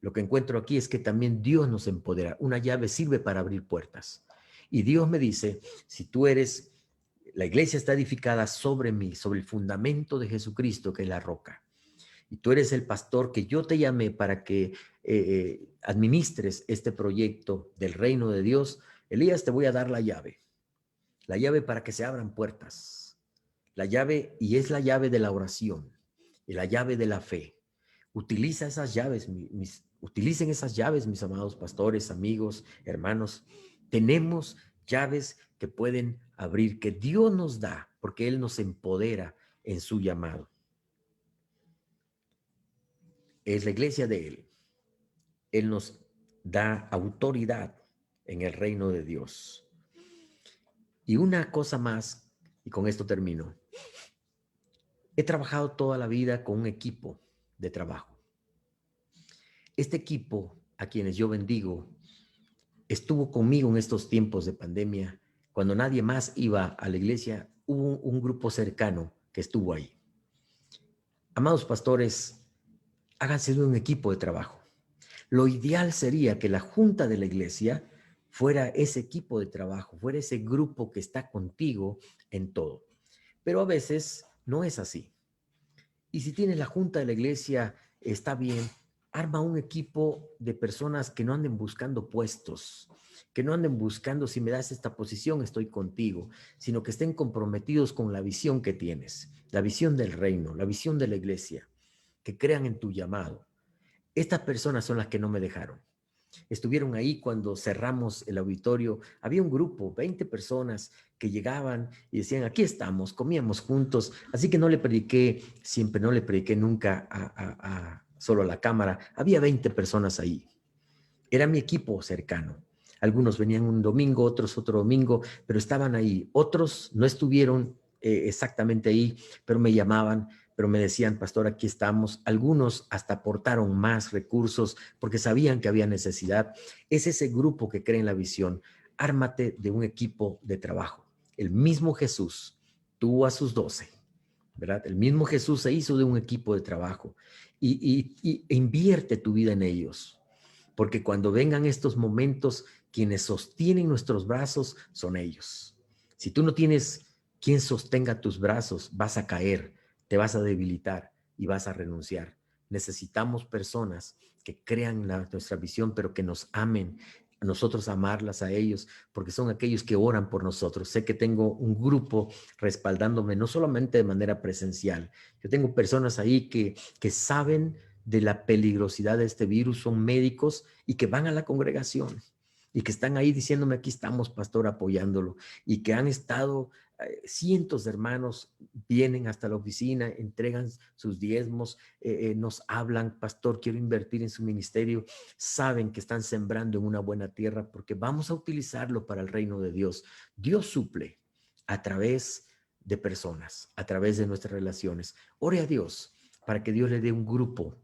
Lo que encuentro aquí es que también Dios nos empodera. Una llave sirve para abrir puertas. Y Dios me dice, si tú eres, la iglesia está edificada sobre mí, sobre el fundamento de Jesucristo, que es la roca. Y tú eres el pastor que yo te llamé para que administres este proyecto del reino de Dios. Elías, te voy a dar la llave para que se abran puertas. La llave, y es la llave de la oración, y la llave de la fe. Utiliza esas llaves, utilicen esas llaves, mis amados pastores, amigos, hermanos. Tenemos llaves que pueden abrir, que Dios nos da, porque Él nos empodera en su llamado. Es la iglesia de Él. Él nos da autoridad en el reino de Dios. Y una cosa más, y con esto termino. He trabajado toda la vida con un equipo de trabajo. Este equipo, a quienes yo bendigo, estuvo conmigo en estos tiempos de pandemia cuando nadie más iba a la iglesia, hubo un grupo cercano que estuvo ahí. Amados pastores, háganse de un equipo de trabajo. Lo ideal sería que la junta de la iglesia fuera ese equipo de trabajo, fuera ese grupo que está contigo en todo. Pero a veces no es así. Y si tienes la junta de la iglesia, está bien, arma un equipo de personas que no anden buscando puestos, que no anden buscando si me das esta posición, estoy contigo, sino que estén comprometidos con la visión que tienes, la visión del reino, la visión de la iglesia, que crean en tu llamado. Estas personas son las que no me dejaron. Estuvieron ahí cuando cerramos el auditorio. Había un grupo, 20 personas que llegaban y decían, aquí estamos, comíamos juntos. Así que no le prediqué siempre, no le prediqué nunca solo a la cámara. Había 20 personas ahí. Era mi equipo cercano. Algunos venían un domingo, otros otro domingo, pero estaban ahí. Otros no estuvieron exactamente ahí, pero me llamaban, pero me decían, pastor, aquí estamos. Algunos hasta aportaron más recursos porque sabían que había necesidad. Es ese grupo que cree en la visión. Ármate de un equipo de trabajo. El mismo Jesús tuvo a sus 12, ¿verdad? El mismo Jesús se hizo de un equipo de trabajo y invierte tu vida en ellos, porque cuando vengan estos momentos, quienes sostienen nuestros brazos son ellos. Si tú no tienes quien sostenga tus brazos, vas a caer, te vas a debilitar y vas a renunciar. Necesitamos personas que crean nuestra visión, pero que nos amen, a nosotros amarlas a ellos, porque son aquellos que oran por nosotros. Sé que tengo un grupo respaldándome, no solamente de manera presencial. Yo tengo personas ahí que saben de la peligrosidad de este virus, son médicos y que van a la congregación y que están ahí diciéndome, aquí estamos, pastor, apoyándolo, y que han estado, cientos de hermanos vienen hasta la oficina, entregan sus diezmos, nos hablan, pastor, quiero invertir en su ministerio, saben que están sembrando en una buena tierra porque vamos a utilizarlo para el reino de Dios. Dios suple a través de personas, a través de nuestras relaciones. Ore a Dios para que Dios le dé un grupo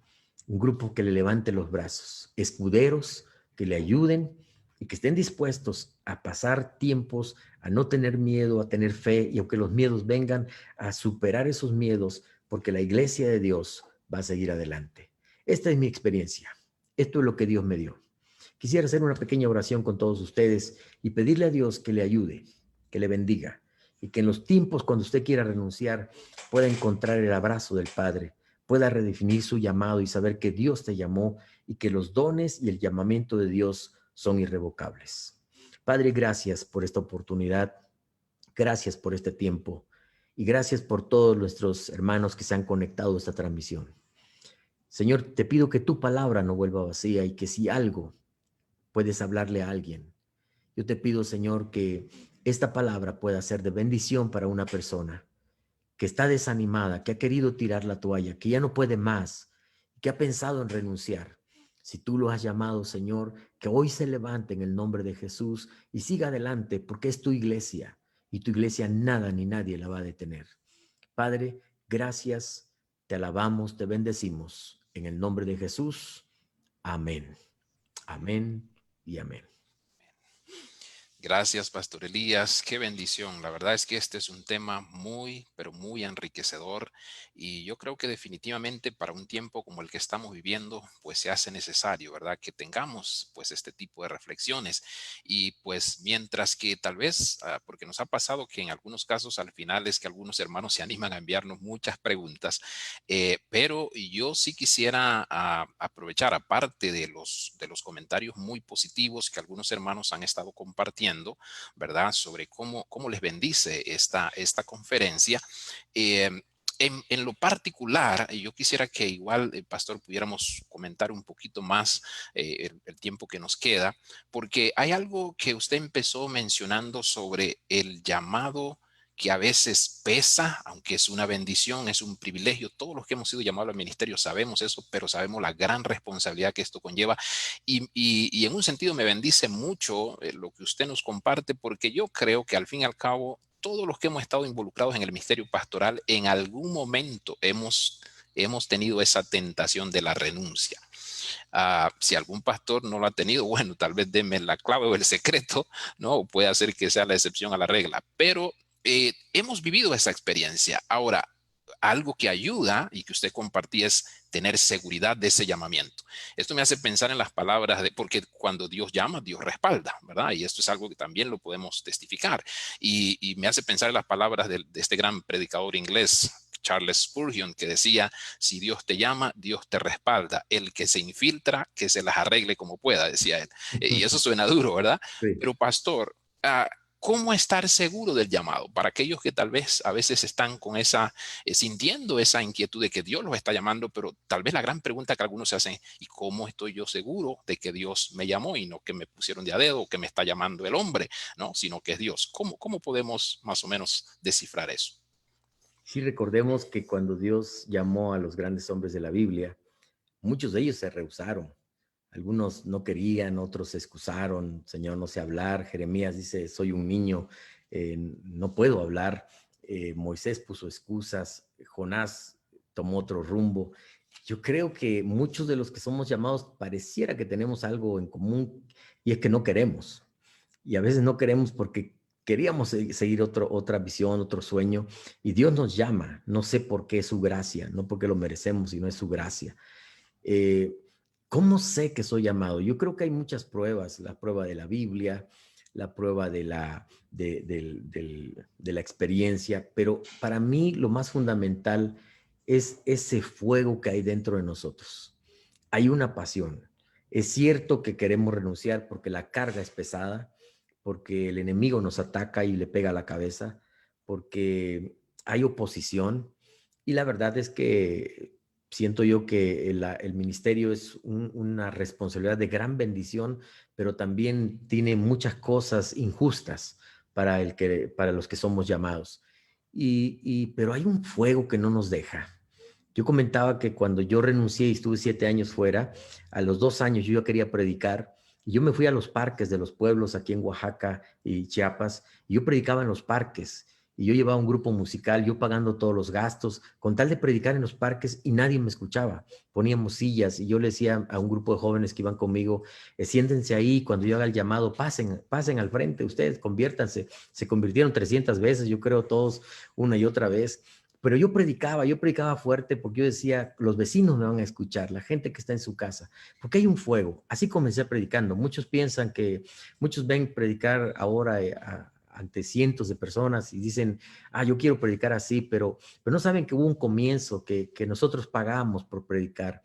que le levante los brazos, escuderos que le ayuden y que estén dispuestos a pasar tiempos, a no tener miedo, a tener fe, y aunque los miedos vengan, a superar esos miedos, porque la iglesia de Dios va a seguir adelante. Esta es mi experiencia. Esto es lo que Dios me dio. Quisiera hacer una pequeña oración con todos ustedes y pedirle a Dios que le ayude, que le bendiga, y que en los tiempos cuando usted quiera renunciar pueda encontrar el abrazo del Padre, pueda redefinir su llamado y saber que Dios te llamó y que los dones y el llamamiento de Dios son irrevocables. Padre, gracias por esta oportunidad, gracias por este tiempo y gracias por todos nuestros hermanos que se han conectado a esta transmisión. Señor, te pido que tu palabra no vuelva vacía y que si algo puedes hablarle a alguien, yo te pido, Señor, que esta palabra pueda ser de bendición para una persona que está desanimada, que ha querido tirar la toalla, que ya no puede más, que ha pensado en renunciar. Si tú lo has llamado, Señor, que hoy se levante en el nombre de Jesús y siga adelante, porque es tu iglesia y tu iglesia nada ni nadie la va a detener. Padre, gracias, te alabamos, te bendecimos. En el nombre de Jesús, amén. Amén y amén. Gracias, Pastor Elías. Qué bendición. La verdad es que este es un tema muy, pero muy enriquecedor y yo creo que definitivamente para un tiempo como el que estamos viviendo, pues se hace necesario, ¿verdad? Que tengamos pues este tipo de reflexiones y pues mientras que tal vez, porque nos ha pasado que en algunos casos al final es que algunos hermanos se animan a enviarnos muchas preguntas, pero yo sí quisiera aprovechar, aparte de los comentarios muy positivos que algunos hermanos han estado compartiendo, ¿verdad? Sobre cómo les bendice esta conferencia. Eh, en lo particular, yo quisiera que igual, Pastor, pudiéramos comentar un poquito más el tiempo que nos queda, porque hay algo que usted empezó mencionando sobre el llamado que a veces pesa, aunque es una bendición, es un privilegio. Todos los que hemos sido llamados al ministerio sabemos eso, pero sabemos la gran responsabilidad que esto conlleva. Y en un sentido me bendice mucho lo que usted nos comparte, porque yo creo que al fin y al cabo, todos los que hemos estado involucrados en el ministerio pastoral, en algún momento hemos tenido esa tentación de la renuncia. Si algún pastor no lo ha tenido, bueno, tal vez deme la clave o el secreto, ¿no? Puede hacer que sea la excepción a la regla, pero hemos vivido esa experiencia. Ahora, algo que ayuda y que usted compartía es tener seguridad de ese llamamiento. Esto me hace pensar en las palabras de, porque cuando Dios llama, Dios respalda, ¿verdad? Y esto es algo que también lo podemos testificar. Y me hace pensar en las palabras de este gran predicador inglés, Charles Spurgeon, que decía, si Dios te llama, Dios te respalda. El que se infiltra, que se las arregle como pueda, decía él. Y eso suena duro, ¿verdad? Sí. Pero pastor, ¿cómo estar seguro del llamado? Para aquellos que tal vez a veces están con esa, sintiendo esa inquietud de que Dios los está llamando, pero tal vez la gran pregunta que algunos se hacen, ¿y cómo estoy yo seguro de que Dios me llamó y no que me pusieron de a dedo o que me está llamando el hombre, ¿no? Sino que es Dios? ¿Cómo podemos más o menos descifrar eso? Sí, recordemos que cuando Dios llamó a los grandes hombres de la Biblia, muchos de ellos se rehusaron. Algunos no querían, otros se excusaron. Señor, no sé hablar. Jeremías dice, soy un niño, no puedo hablar. Moisés puso excusas. Jonás tomó otro rumbo. Yo creo que muchos de los que somos llamados pareciera que tenemos algo en común y es que no queremos. Y a veces no queremos porque queríamos seguir otra visión, otro sueño, y Dios nos llama. No sé por qué es su gracia, no porque lo merecemos, sino es su gracia. Eh, ¿Cómo sé que soy llamado? Yo creo que hay muchas pruebas, la prueba de la Biblia, la prueba de la experiencia, pero para mí lo más fundamental es ese fuego que hay dentro de nosotros. Hay una pasión. Es cierto que queremos renunciar porque la carga es pesada, porque el enemigo nos ataca y le pega a la cabeza, porque hay oposición, y la verdad es que siento yo que el ministerio es una responsabilidad de gran bendición, pero también tiene muchas cosas injustas para los que somos llamados. Pero hay un fuego que no nos deja. Yo comentaba que cuando yo renuncié y estuve 7 años fuera, a los 2 años yo ya quería predicar. Y yo me fui a los parques de los pueblos aquí en Oaxaca y Chiapas, y yo predicaba en los parques, y yo llevaba un grupo musical, yo pagando todos los gastos, con tal de predicar en los parques, y nadie me escuchaba. Poníamos sillas, y yo le decía a un grupo de jóvenes que iban conmigo, siéntense ahí, cuando yo haga el llamado, pasen al frente, ustedes conviértanse. Se convirtieron 300 veces, yo creo todos, una y otra vez. Pero yo predicaba fuerte porque yo decía, los vecinos me van a escuchar, la gente que está en su casa, porque hay un fuego. Así comencé predicando. Muchos ven predicar ahora ante cientos de personas y dicen, yo quiero predicar así, pero no saben que hubo un comienzo, que nosotros pagamos por predicar.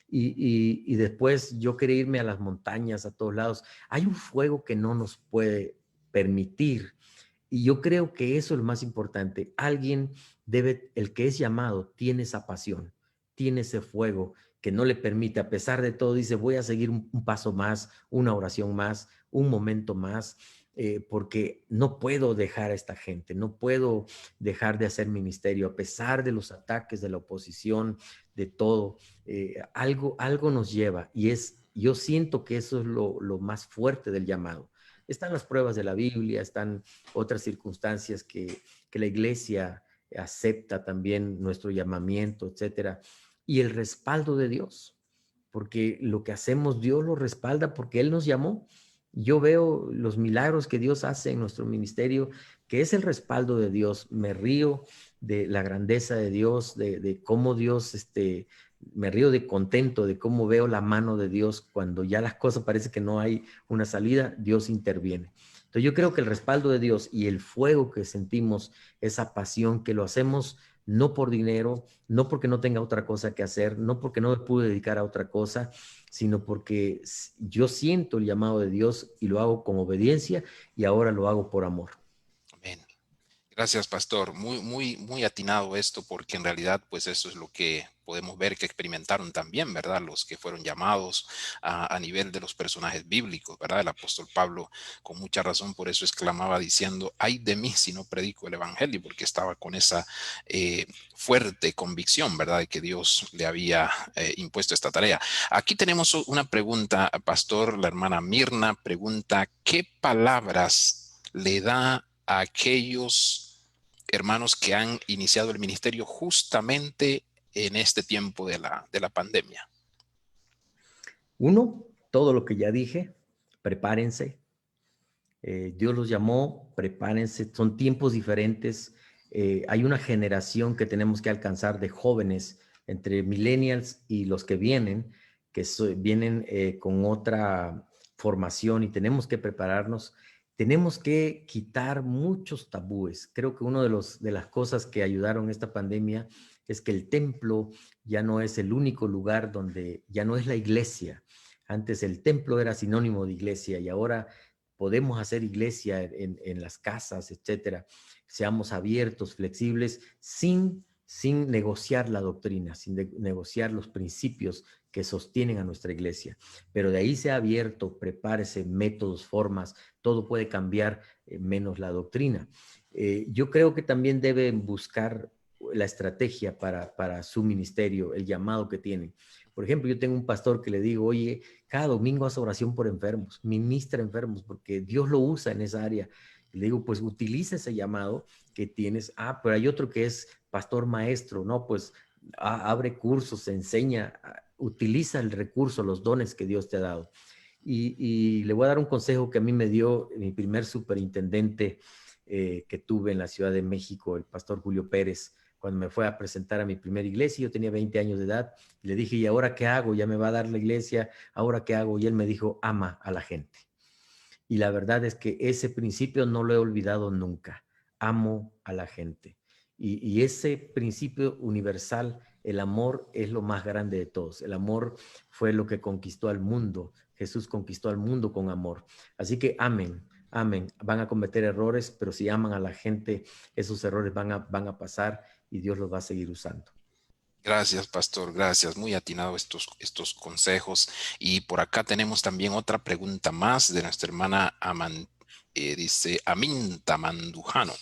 Y después yo quería irme a las montañas, a todos lados. Hay un fuego que no nos puede permitir, y yo creo que eso es lo más importante. El que es llamado, tiene esa pasión, tiene ese fuego que no le permite, a pesar de todo, dice, voy a seguir un paso más, una oración más, un momento más, porque no puedo dejar a esta gente, no puedo dejar de hacer ministerio, a pesar de los ataques, de la oposición, de todo. Algo nos lleva, yo siento que eso es lo más fuerte del llamado. Están las pruebas de la Biblia, están otras circunstancias que la iglesia acepta también nuestro llamamiento, etcétera, y el respaldo de Dios, porque lo que hacemos Dios lo respalda porque Él nos llamó. Yo veo los milagros que Dios hace en nuestro ministerio, que es el respaldo de Dios. Me río de la grandeza de Dios, de cómo Dios, me río de contento de cómo veo la mano de Dios cuando ya las cosas parece que no hay una salida, Dios interviene. Entonces yo creo que el respaldo de Dios y el fuego que sentimos, esa pasión que lo hacemos no por dinero, no porque no tenga otra cosa que hacer, no porque no me pude dedicar a otra cosa, sino porque yo siento el llamado de Dios y lo hago con obediencia, y ahora lo hago por amor. Amén. Gracias, pastor. Muy atinado esto, porque en realidad, pues eso es lo que podemos ver que experimentaron también, ¿verdad? Los que fueron llamados a nivel de los personajes bíblicos, ¿verdad? El apóstol Pablo, con mucha razón, por eso exclamaba diciendo, ay de mí si no predico el evangelio, porque estaba con esa fuerte convicción, ¿verdad? De que Dios le había impuesto esta tarea. Aquí tenemos una pregunta, pastor. La hermana Mirna pregunta, ¿qué palabras le da a aquellos hermanos que han iniciado el ministerio justamente en este tiempo de la pandemia? Uno, todo lo que ya dije, prepárense. Dios los llamó, prepárense, son tiempos diferentes. Hay una generación que tenemos que alcanzar de jóvenes, entre millennials y los que vienen, vienen con otra formación y tenemos que prepararnos. Tenemos que quitar muchos tabúes. Creo que una de las cosas que ayudaron esta pandemia es que el templo ya no es el único lugar donde, ya no es la iglesia. Antes el templo era sinónimo de iglesia y ahora podemos hacer iglesia en las casas, etcétera. Seamos abiertos, flexibles, sin negociar la doctrina, negociar los principios que sostienen a nuestra iglesia. Pero de ahí sea abierto, prepárese, métodos, formas, todo puede cambiar, menos la doctrina. Yo creo que también deben buscar la estrategia para su ministerio, el llamado que tienen. Por ejemplo, yo tengo un pastor que le digo, oye, cada domingo hace oración por enfermos, ministra enfermos, porque Dios lo usa en esa área. Y le digo, pues utiliza ese llamado que tienes. Ah, pero hay otro que es pastor maestro, ¿no? Pues abre cursos, enseña, utiliza el recurso, los dones que Dios te ha dado. Y le voy a dar un consejo que a mí me dio mi primer superintendente que tuve en la Ciudad de México, el pastor Julio Pérez, cuando me fue a presentar a mi primera iglesia. Yo tenía 20 años de edad y le dije, ¿y ahora qué hago? Ya me va a dar la iglesia, ¿ahora qué hago? Y él me dijo, ama a la gente. Y la verdad es que ese principio no lo he olvidado nunca. Amo a la gente. Y ese principio universal, el amor es lo más grande de todos. El amor fue lo que conquistó al mundo. Jesús conquistó al mundo con amor. Así que amen, amen. Van a cometer errores, pero si aman a la gente, esos errores van a pasar y Dios los va a seguir usando. Gracias, pastor. Gracias. Muy atinado estos consejos. Y por acá tenemos también otra pregunta más de nuestra hermana dice Aminta Mandujano.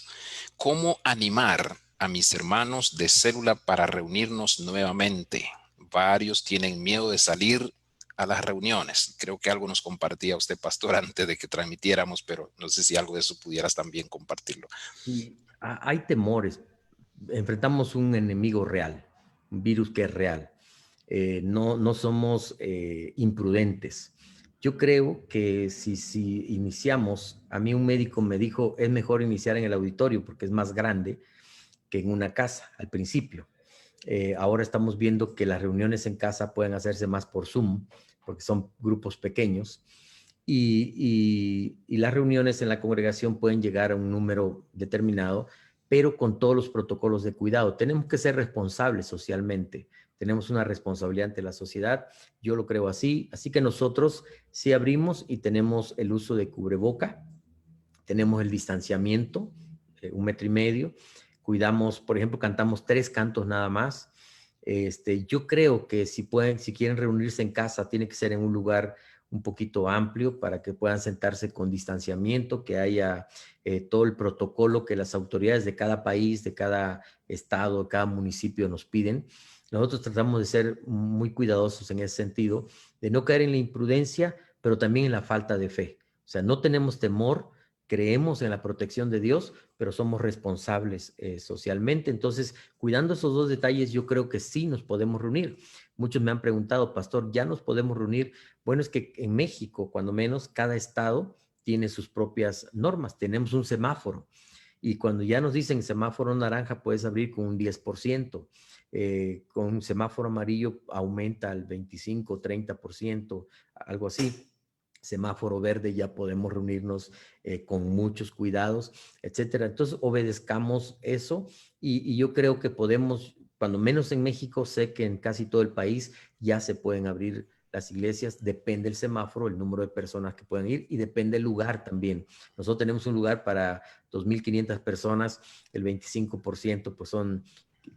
¿Cómo animar a mis hermanos de célula para reunirnos nuevamente? Varios tienen miedo de salir a las reuniones. Creo que algo nos compartía usted, pastor, antes de que transmitiéramos, pero no sé si algo de eso pudieras también compartirlo. Y hay temores. Enfrentamos un enemigo real, un virus que es real. No somos imprudentes. Yo creo que si iniciamos, a mí un médico me dijo, es mejor iniciar en el auditorio porque es más grande que en una casa al principio. Ahora estamos viendo que las reuniones en casa pueden hacerse más por Zoom, porque son grupos pequeños, y las reuniones en la congregación pueden llegar a un número determinado, pero con todos los protocolos de cuidado. Tenemos que ser responsables socialmente, tenemos una responsabilidad ante la sociedad, yo lo creo así, así que nosotros sí abrimos y tenemos el uso de cubreboca, tenemos el distanciamiento, 1,5 metros, cuidamos, por ejemplo, cantamos 3 cantos nada más. Yo creo que si quieren reunirse en casa, tiene que ser en un lugar un poquito amplio para que puedan sentarse con distanciamiento, que haya todo el protocolo que las autoridades de cada país, de cada estado, de cada municipio nos piden. Nosotros tratamos de ser muy cuidadosos en ese sentido, de no caer en la imprudencia, pero también en la falta de fe. O sea, no tenemos temor, creemos en la protección de Dios, pero somos responsables socialmente. Entonces, cuidando esos dos detalles, yo creo que sí nos podemos reunir. Muchos me han preguntado, pastor, ¿ya nos podemos reunir? Bueno, es que en México, cuando menos, cada estado tiene sus propias normas. Tenemos un semáforo y cuando ya nos dicen semáforo naranja, puedes abrir con un 10%. Con un semáforo amarillo aumenta al 25, 30%, algo así. Semáforo verde ya podemos reunirnos con muchos cuidados, etcétera. Entonces, obedezcamos eso y yo creo que podemos, cuando menos en México, sé que en casi todo el país ya se pueden abrir las iglesias, depende el semáforo, el número de personas que pueden ir y depende el lugar también. Nosotros tenemos un lugar para 2,500 personas, el 25% pues son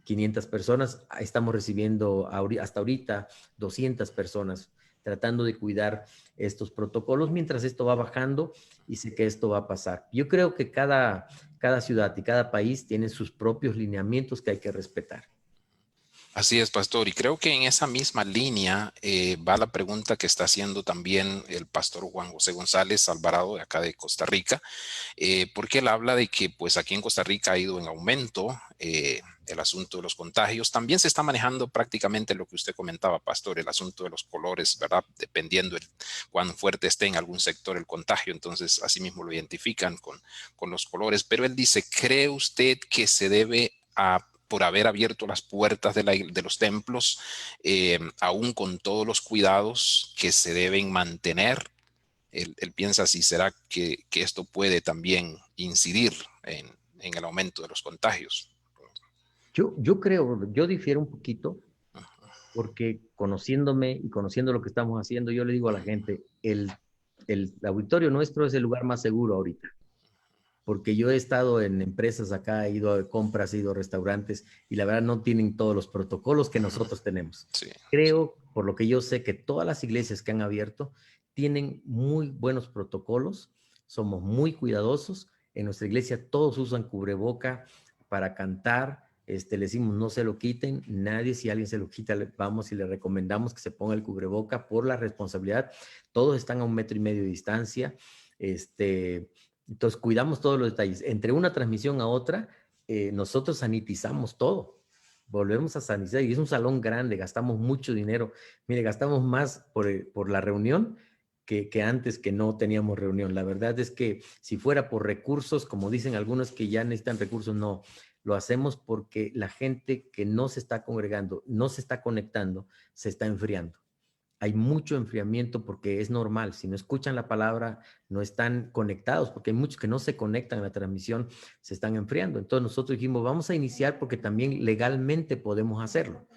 500 personas, estamos recibiendo hasta ahorita 200 personas, tratando de cuidar estos protocolos mientras esto va bajando y sé que esto va a pasar. Yo creo que cada ciudad y cada país tiene sus propios lineamientos que hay que respetar. Así es, pastor. Y creo que en esa misma línea va la pregunta que está haciendo también el pastor Juan José González Alvarado de acá de Costa Rica, porque él habla de que pues aquí en Costa Rica ha ido en aumento el asunto de los contagios. También se está manejando prácticamente lo que usted comentaba, pastor, el asunto de los colores, ¿verdad? Dependiendo de cuán fuerte esté en algún sector el contagio, entonces así mismo lo identifican con los colores. Pero él dice, ¿cree usted que se debe por haber abierto las puertas de los templos, aún con todos los cuidados que se deben mantener? Él piensa si será que esto puede también incidir en el aumento de los contagios. Yo creo, yo difiero un poquito, porque conociéndome y conociendo lo que estamos haciendo, yo le digo a la gente, el auditorio nuestro es el lugar más seguro ahorita, porque yo he estado en empresas acá, he ido a compras, he ido a restaurantes, y la verdad no tienen todos los protocolos que nosotros tenemos. Sí, Creo, por lo que yo sé, que todas las iglesias que han abierto tienen muy buenos protocolos, somos muy cuidadosos. En nuestra iglesia todos usan cubreboca para cantar, le decimos no se lo quiten, nadie, si alguien se lo quita, vamos y le recomendamos que se ponga el cubreboca por la responsabilidad. Todos están a 1,5 metros de distancia. Entonces cuidamos todos los detalles. Entre una transmisión a otra, nosotros sanitizamos todo. Volvemos a sanitizar, y es un salón grande, gastamos mucho dinero. Mire, gastamos más por la reunión que antes, que no teníamos reunión. La verdad es que si fuera por recursos, como dicen algunos que ya necesitan recursos, no. Lo hacemos porque la gente que no se está congregando, no se está conectando, se está enfriando. Hay mucho enfriamiento porque es normal. Si no escuchan la palabra, no están conectados, porque hay muchos que no se conectan a la transmisión, se están enfriando. Entonces nosotros dijimos, vamos a iniciar porque también legalmente podemos hacerlo.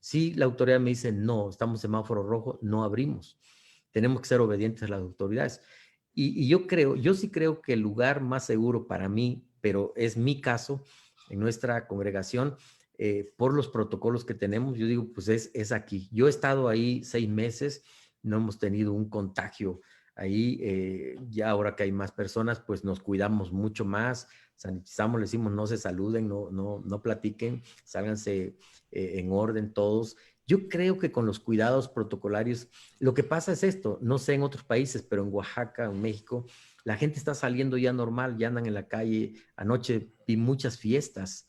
Si la autoridad me dice, no, estamos en semáforo rojo, no abrimos. Tenemos que ser obedientes a las autoridades. Y yo sí creo que el lugar más seguro para mí, pero es mi caso, en nuestra congregación, por los protocolos que tenemos, yo digo, pues es aquí. Yo he estado ahí 6 meses, no hemos tenido un contagio ahí. Ya ahora que hay más personas, pues nos cuidamos mucho más, sanitizamos, le decimos no se saluden, no platiquen, sálganse en orden todos. Yo creo que con los cuidados protocolarios, lo que pasa es esto, no sé en otros países, pero en Oaxaca, en México, la gente está saliendo ya normal, ya andan en la calle. Anoche vi muchas fiestas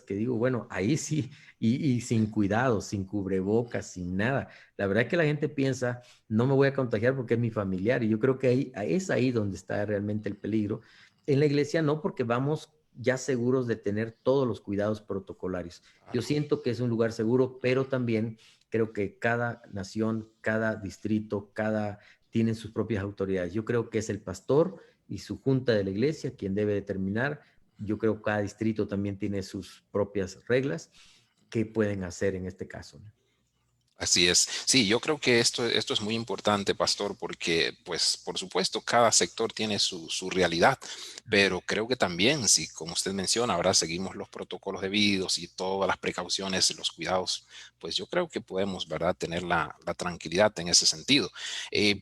que digo, bueno, ahí sí, y sin cuidado, sin cubrebocas, sin nada. La verdad es que la gente piensa, no me voy a contagiar porque es mi familiar, y yo creo que es ahí donde está realmente el peligro. En la iglesia no, porque vamos ya seguros de tener todos los cuidados protocolarios. Yo siento que es un lugar seguro, pero también creo que cada nación, cada distrito, tienen sus propias autoridades. Yo creo que es el pastor y su junta de la iglesia quien debe determinar. Yo creo que cada distrito también tiene sus propias reglas. ¿Qué pueden hacer en este caso? así es. Sí, yo creo que esto es muy importante, pastor, porque, pues, por supuesto, cada sector tiene su realidad, pero creo que también, si, como usted menciona, ahora seguimos los protocolos debidos y todas las precauciones, los cuidados, pues yo creo que podemos, ¿verdad?, tener la tranquilidad en ese sentido.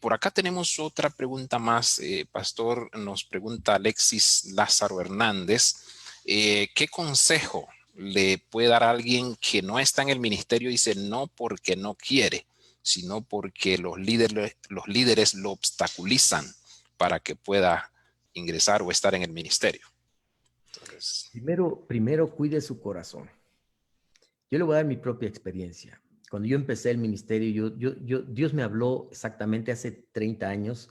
Por acá tenemos otra pregunta más, pastor. Nos pregunta Alexis Lázaro Hernández, ¿qué consejo le puede dar a alguien que no está en el ministerio? Dice, no porque no quiere, sino porque los líderes lo obstaculizan para que pueda ingresar o estar en el ministerio. Entonces, Primero cuide su corazón. Yo le voy a dar mi propia experiencia. Cuando yo empecé el ministerio, Dios me habló exactamente hace 30 años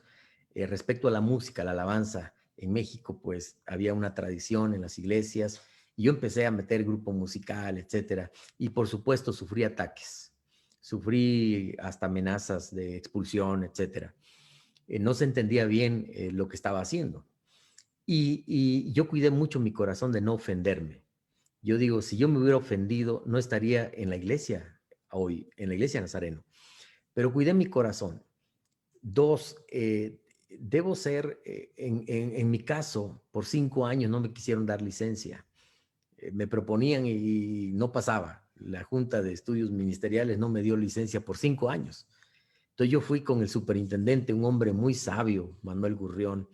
respecto a la música, la alabanza. En México, pues, había una tradición en las iglesias, y yo empecé a meter grupo musical, etcétera. Y por supuesto, sufrí ataques. Sufrí hasta amenazas de expulsión, etcétera. No se entendía bien lo que estaba haciendo. Y yo cuidé mucho mi corazón de no ofenderme. Yo digo, si yo me hubiera ofendido, no estaría en la iglesia hoy, en la iglesia Nazareno. Pero cuidé mi corazón. Dos, debo ser, en mi caso, por 5 años no me quisieron dar licencia. Me proponían y no pasaba. La Junta de Estudios Ministeriales no me dio licencia por 5 años. Entonces yo fui con el superintendente, un hombre muy sabio, Manuel Gurrión,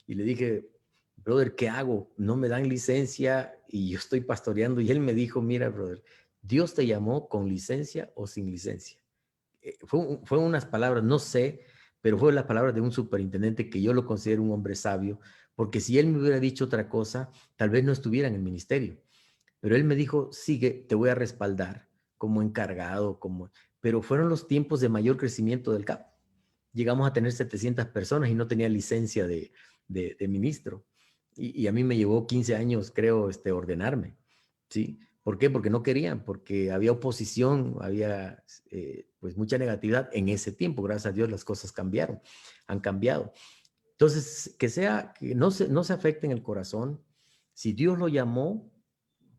y le dije, brother, ¿qué hago? No me dan licencia y yo estoy pastoreando. Y él me dijo, mira, brother, Dios te llamó con licencia o sin licencia. Fue unas palabras, no sé, pero fue las palabras de un superintendente que yo lo considero un hombre sabio, porque si él me hubiera dicho otra cosa, tal vez no estuviera en el ministerio. Pero él me dijo, sigue, te voy a respaldar como encargado, pero fueron los tiempos de mayor crecimiento del CAP. Llegamos a tener 700 personas y no tenía licencia de ministro. Y a mí me llevó 15 años, creo, ordenarme, ¿sí? ¿Por qué? Porque no querían, porque había oposición, había pues mucha negatividad en ese tiempo. Gracias a Dios las cosas cambiaron, han cambiado. Entonces, que no se afecte en el corazón. Si Dios lo llamó,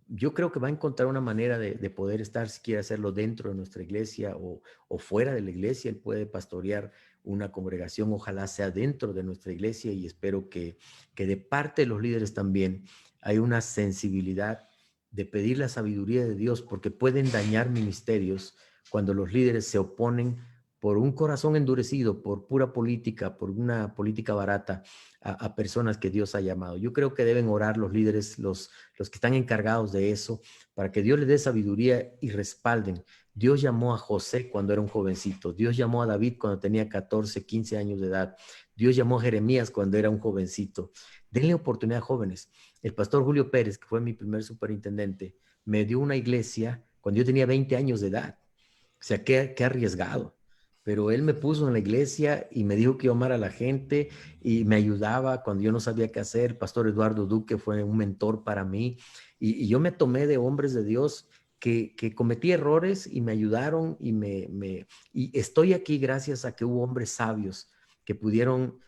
yo creo que va a encontrar una manera de poder estar, si quiere hacerlo dentro de nuestra iglesia o fuera de la iglesia. Él puede pastorear una congregación, ojalá sea dentro de nuestra iglesia, y espero que de parte de los líderes también hay una sensibilidad de pedir la sabiduría de Dios, porque pueden dañar ministerios cuando los líderes se oponen por un corazón endurecido, por pura política, por una política barata a personas que Dios ha llamado. Yo creo que deben orar los líderes, los que están encargados de eso, para que Dios les dé sabiduría y respalden. Dios llamó a José cuando era un jovencito. Dios llamó a David cuando tenía 14, 15 años de edad. Dios llamó a Jeremías cuando era un jovencito. Denle oportunidad a jóvenes. El pastor Julio Pérez, que fue mi primer superintendente, me dio una iglesia cuando yo tenía 20 años de edad. O sea, qué arriesgado. Pero él me puso en la iglesia y me dijo que yo amara a la gente y me ayudaba cuando yo no sabía qué hacer. El pastor Eduardo Duque fue un mentor para mí y yo me tomé de hombres de Dios que cometí errores y me ayudaron y estoy aquí gracias a que hubo hombres sabios que pudieron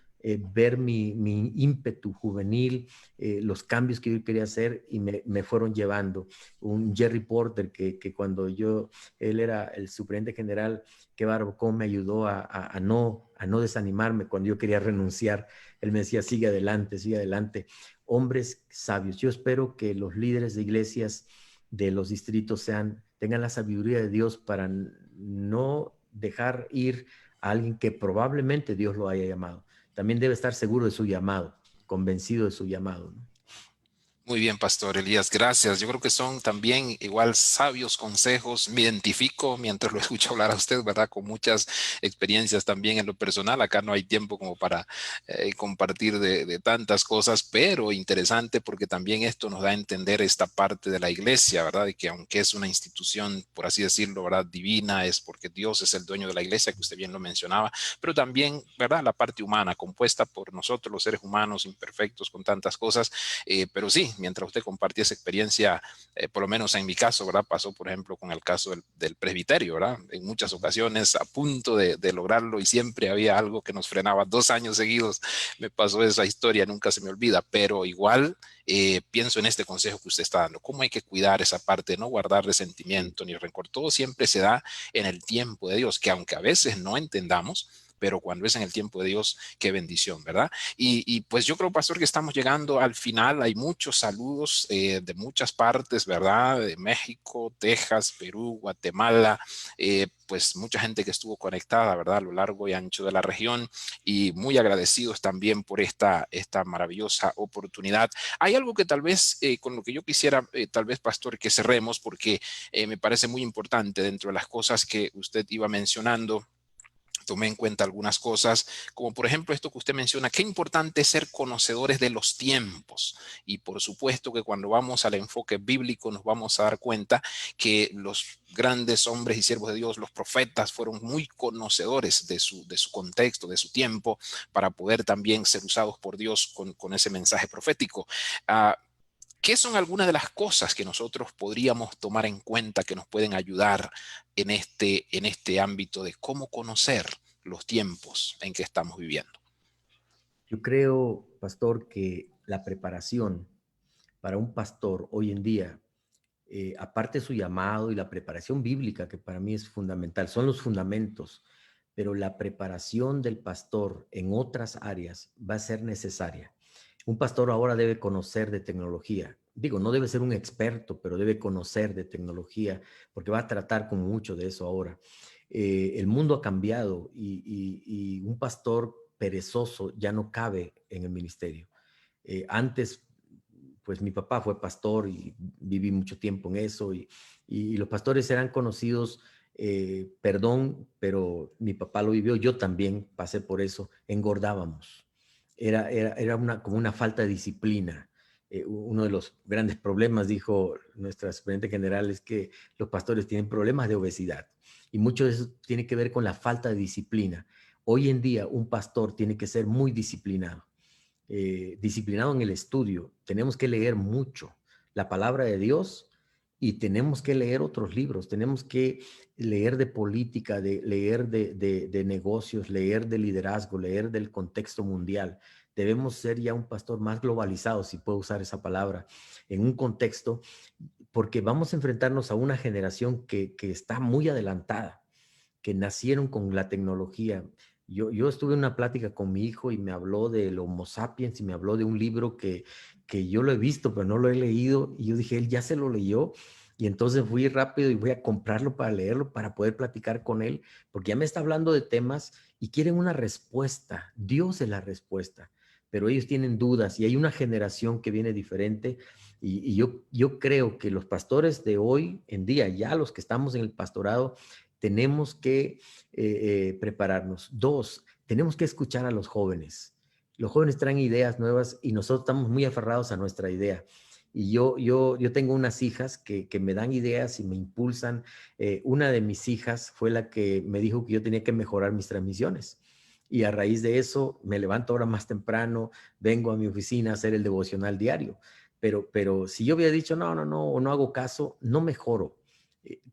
ver mi ímpetu juvenil, los cambios que yo quería hacer y me fueron llevando. Un Jerry Porter que cuando él era el superintendente general, qué bárbaro, cómo me ayudó a no desanimarme cuando yo quería renunciar. Él me decía, sigue adelante, sigue adelante. Hombres sabios. Yo espero que los líderes de iglesias de los distritos tengan la sabiduría de Dios para no dejar ir a alguien que probablemente Dios lo haya llamado. También debe estar seguro de su llamado, convencido de su llamado, ¿no? Muy bien, Pastor Elías, gracias. Yo creo que son también igual sabios consejos. Me identifico mientras lo escucho hablar a usted, ¿verdad? Con muchas experiencias también en lo personal. Acá no hay tiempo como para compartir de tantas cosas, pero interesante porque también esto nos da a entender esta parte de la iglesia, ¿verdad? Y que aunque es una institución, por así decirlo, ¿verdad? Divina, es porque Dios es el dueño de la iglesia, que usted bien lo mencionaba, pero también, ¿verdad? La parte humana, compuesta por nosotros, los seres humanos imperfectos, con tantas cosas. Pero sí, mientras usted compartía esa experiencia, por lo menos en mi caso, ¿verdad? Pasó, por ejemplo, con el caso del presbiterio, ¿verdad? En muchas ocasiones a punto de lograrlo y siempre había algo que nos frenaba. 2 años seguidos me pasó esa historia, nunca se me olvida, pero igual pienso en este consejo que usted está dando, cómo hay que cuidar esa parte, no guardar resentimiento ni rencor. Todo siempre se da en el tiempo de Dios, que aunque a veces no entendamos, pero cuando es en el tiempo de Dios, qué bendición, ¿verdad? Y pues yo creo, Pastor, que estamos llegando al final. Hay muchos saludos de muchas partes, ¿verdad? De México, Texas, Perú, Guatemala, pues mucha gente que estuvo conectada, ¿verdad? A lo largo y ancho de la región, y muy agradecidos también por esta maravillosa oportunidad. Hay algo que tal vez, con lo que yo quisiera, tal vez, Pastor, que cerremos, porque me parece muy importante dentro de las cosas que usted iba mencionando. Tomé en cuenta algunas cosas, como por ejemplo esto que usted menciona, qué importante es ser conocedores de los tiempos. Y por supuesto que cuando vamos al enfoque bíblico nos vamos a dar cuenta que los grandes hombres y siervos de Dios, los profetas, fueron muy conocedores de su contexto, de su tiempo, para poder también ser usados por Dios con ese mensaje profético. ¿Qué son algunas de las cosas que nosotros podríamos tomar en cuenta que nos pueden ayudar en este ámbito de cómo conocer los tiempos en que estamos viviendo? Yo creo, pastor, que la preparación para un pastor hoy en día, aparte de su llamado y la preparación bíblica, que para mí es fundamental, son los fundamentos, pero la preparación del pastor en otras áreas va a ser necesaria. Un pastor ahora debe conocer de tecnología. Digo, no debe ser un experto, pero debe conocer de tecnología, porque va a tratar con mucho de eso ahora. El mundo ha cambiado y un pastor perezoso ya no cabe en el ministerio. Antes, pues mi papá fue pastor y viví mucho tiempo en eso y los pastores eran conocidos, perdón, pero mi papá lo vivió, yo también pasé por eso, engordábamos. Era como una falta de disciplina. uno de los grandes problemas, dijo nuestra superintendente general, es que los pastores tienen problemas de obesidad. Y mucho de eso tiene que ver con la falta de disciplina. Hoy en día un pastor tiene que ser muy disciplinado, disciplinado en el estudio. Tenemos que leer mucho la palabra de Dios y tenemos que leer otros libros. Tenemos que leer de política, leer de negocios, leer de liderazgo, leer del contexto mundial. Debemos ser ya un pastor más globalizado, si puedo usar esa palabra, en un contexto, porque vamos a enfrentarnos a una generación que está muy adelantada, que nacieron con la tecnología. Yo estuve en una plática con mi hijo y me habló del Homo sapiens y me habló de un libro que yo lo he visto, pero no lo he leído. Y yo dije, él ya se lo leyó. Y entonces fui rápido y voy a comprarlo para leerlo, para poder platicar con él, porque ya me está hablando de temas y quieren una respuesta. Dios es la respuesta, pero ellos tienen dudas y hay una generación que viene diferente. Y yo creo que los pastores de hoy en día, ya los que estamos en el pastorado, tenemos que prepararnos. Dos, tenemos que escuchar a los jóvenes. Los jóvenes traen ideas nuevas y nosotros estamos muy aferrados a nuestra idea. Y yo tengo unas hijas que me dan ideas y me impulsan. Una de mis hijas fue la que me dijo que yo tenía que mejorar mis transmisiones. Y a raíz de eso me levanto ahora más temprano, vengo a mi oficina a hacer el devocional diario. Pero si yo hubiera dicho, no, no, no, o no hago caso, no mejoro.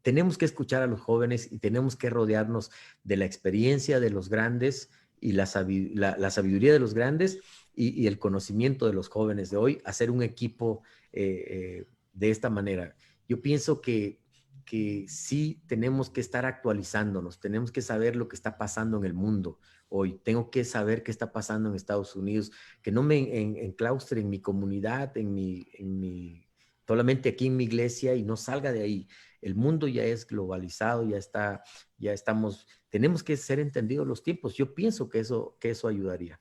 Tenemos que escuchar a los jóvenes y tenemos que rodearnos de la experiencia de los grandes y la sabiduría de los grandes y el conocimiento de los jóvenes de hoy, hacer un equipo de esta manera. Yo pienso que sí tenemos que estar actualizándonos, tenemos que saber lo que está pasando en el mundo hoy, tengo que saber qué está pasando en Estados Unidos, que no me enclaustre en mi comunidad, solamente aquí en mi iglesia y no salga de ahí. El mundo ya es globalizado, ya estamos, tenemos que ser entendidos los tiempos. Yo pienso que eso ayudaría.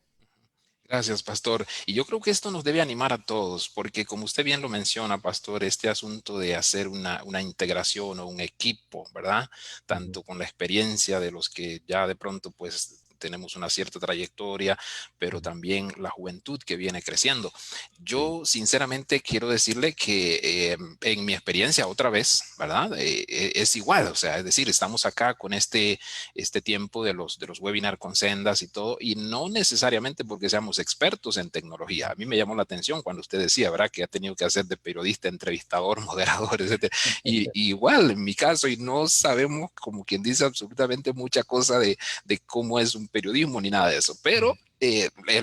Gracias, pastor. Y yo creo que esto nos debe animar a todos, porque como usted bien lo menciona, pastor, este asunto de hacer una integración o un equipo, ¿verdad? Uh -huh. Tanto con la experiencia de los que ya de pronto pues tenemos una cierta trayectoria, Uh pero -huh. también la juventud que viene creciendo. Sí. Yo sinceramente quiero decirle que en mi experiencia otra vez, ¿verdad? Es igual, o sea, es decir, estamos acá con este tiempo de los webinars con sendas y todo, y no necesariamente porque seamos expertos en tecnología. A mí me llamó la atención cuando usted decía, ¿verdad? Que ha tenido que hacer de periodista, entrevistador, moderador, etcétera. Y igual, en mi caso, y no sabemos, como quien dice, absolutamente mucha cosa de cómo es un periodismo ni nada de eso, pero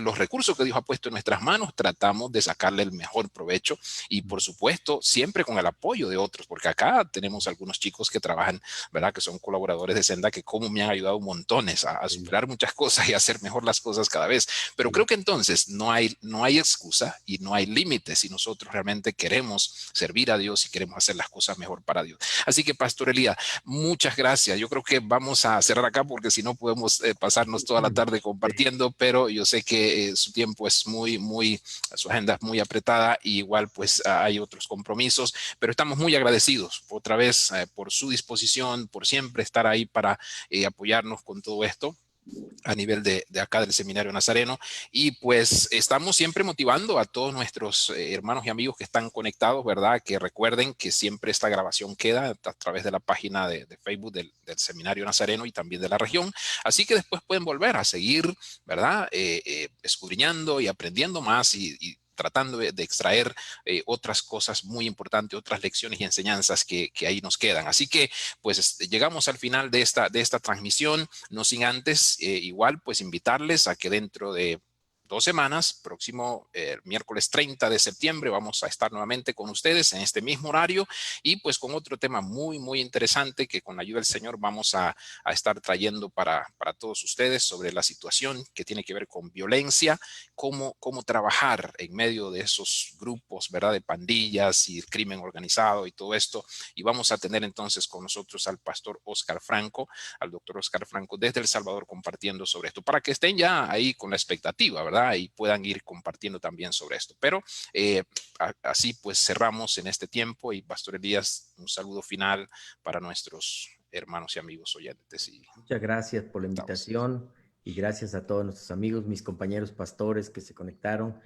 los recursos que Dios ha puesto en nuestras manos tratamos de sacarle el mejor provecho y por supuesto siempre con el apoyo de otros, porque acá tenemos algunos chicos que trabajan, ¿verdad? Que son colaboradores de Senda que como me han ayudado montones a Sí, superar muchas cosas y a hacer mejor las cosas cada vez. Pero sí. creo que entonces no hay excusa y no hay límites si nosotros realmente queremos servir a Dios y queremos hacer las cosas mejor para Dios. Así que Pastor Elías, muchas gracias. Yo creo que vamos a cerrar acá porque si no podemos pasarnos toda la tarde Sí. compartiendo, pero yo sé que su tiempo es su agenda es muy apretada y igual pues hay otros compromisos, pero estamos muy agradecidos otra vez por su disposición, por siempre estar ahí para apoyarnos con todo esto a nivel de acá del Seminario Nazareno. Y pues estamos siempre motivando a todos nuestros hermanos y amigos que están conectados, ¿verdad? Que recuerden que siempre esta grabación queda a través de la página de Facebook del Seminario Nazareno y también de la región. Así que después pueden volver a seguir, ¿verdad? Escudriñando y aprendiendo más y tratando de extraer otras cosas muy importantes, otras lecciones y enseñanzas que ahí nos quedan. Así que pues llegamos al final de esta transmisión, no sin antes igual pues invitarles a que dentro de 2 semanas, próximo miércoles 30 de septiembre, vamos a estar nuevamente con ustedes en este mismo horario y pues con otro tema muy interesante que con la ayuda del Señor vamos a estar trayendo para todos ustedes sobre la situación que tiene que ver con violencia, cómo trabajar en medio de esos grupos, ¿verdad? De pandillas y el crimen organizado y todo esto. Y vamos a tener entonces con nosotros al pastor Oscar Franco, al doctor Oscar Franco desde El Salvador compartiendo sobre esto, para que estén ya ahí con la expectativa, ¿verdad? Y puedan ir compartiendo también sobre esto. Pero así pues cerramos en este tiempo y Pastor Elías, un saludo final para nuestros hermanos y amigos oyentes. Y Muchas gracias por la estamos. invitación y gracias a todos nuestros amigos, mis compañeros pastores que se conectaron.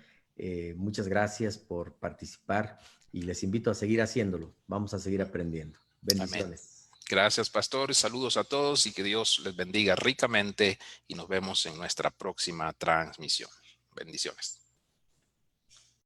Muchas gracias por participar y les invito a seguir haciéndolo. Vamos a seguir aprendiendo. Bendiciones. Amén. Gracias, pastor. Saludos a todos y que Dios les bendiga ricamente y nos vemos en nuestra próxima transmisión. Bendiciones.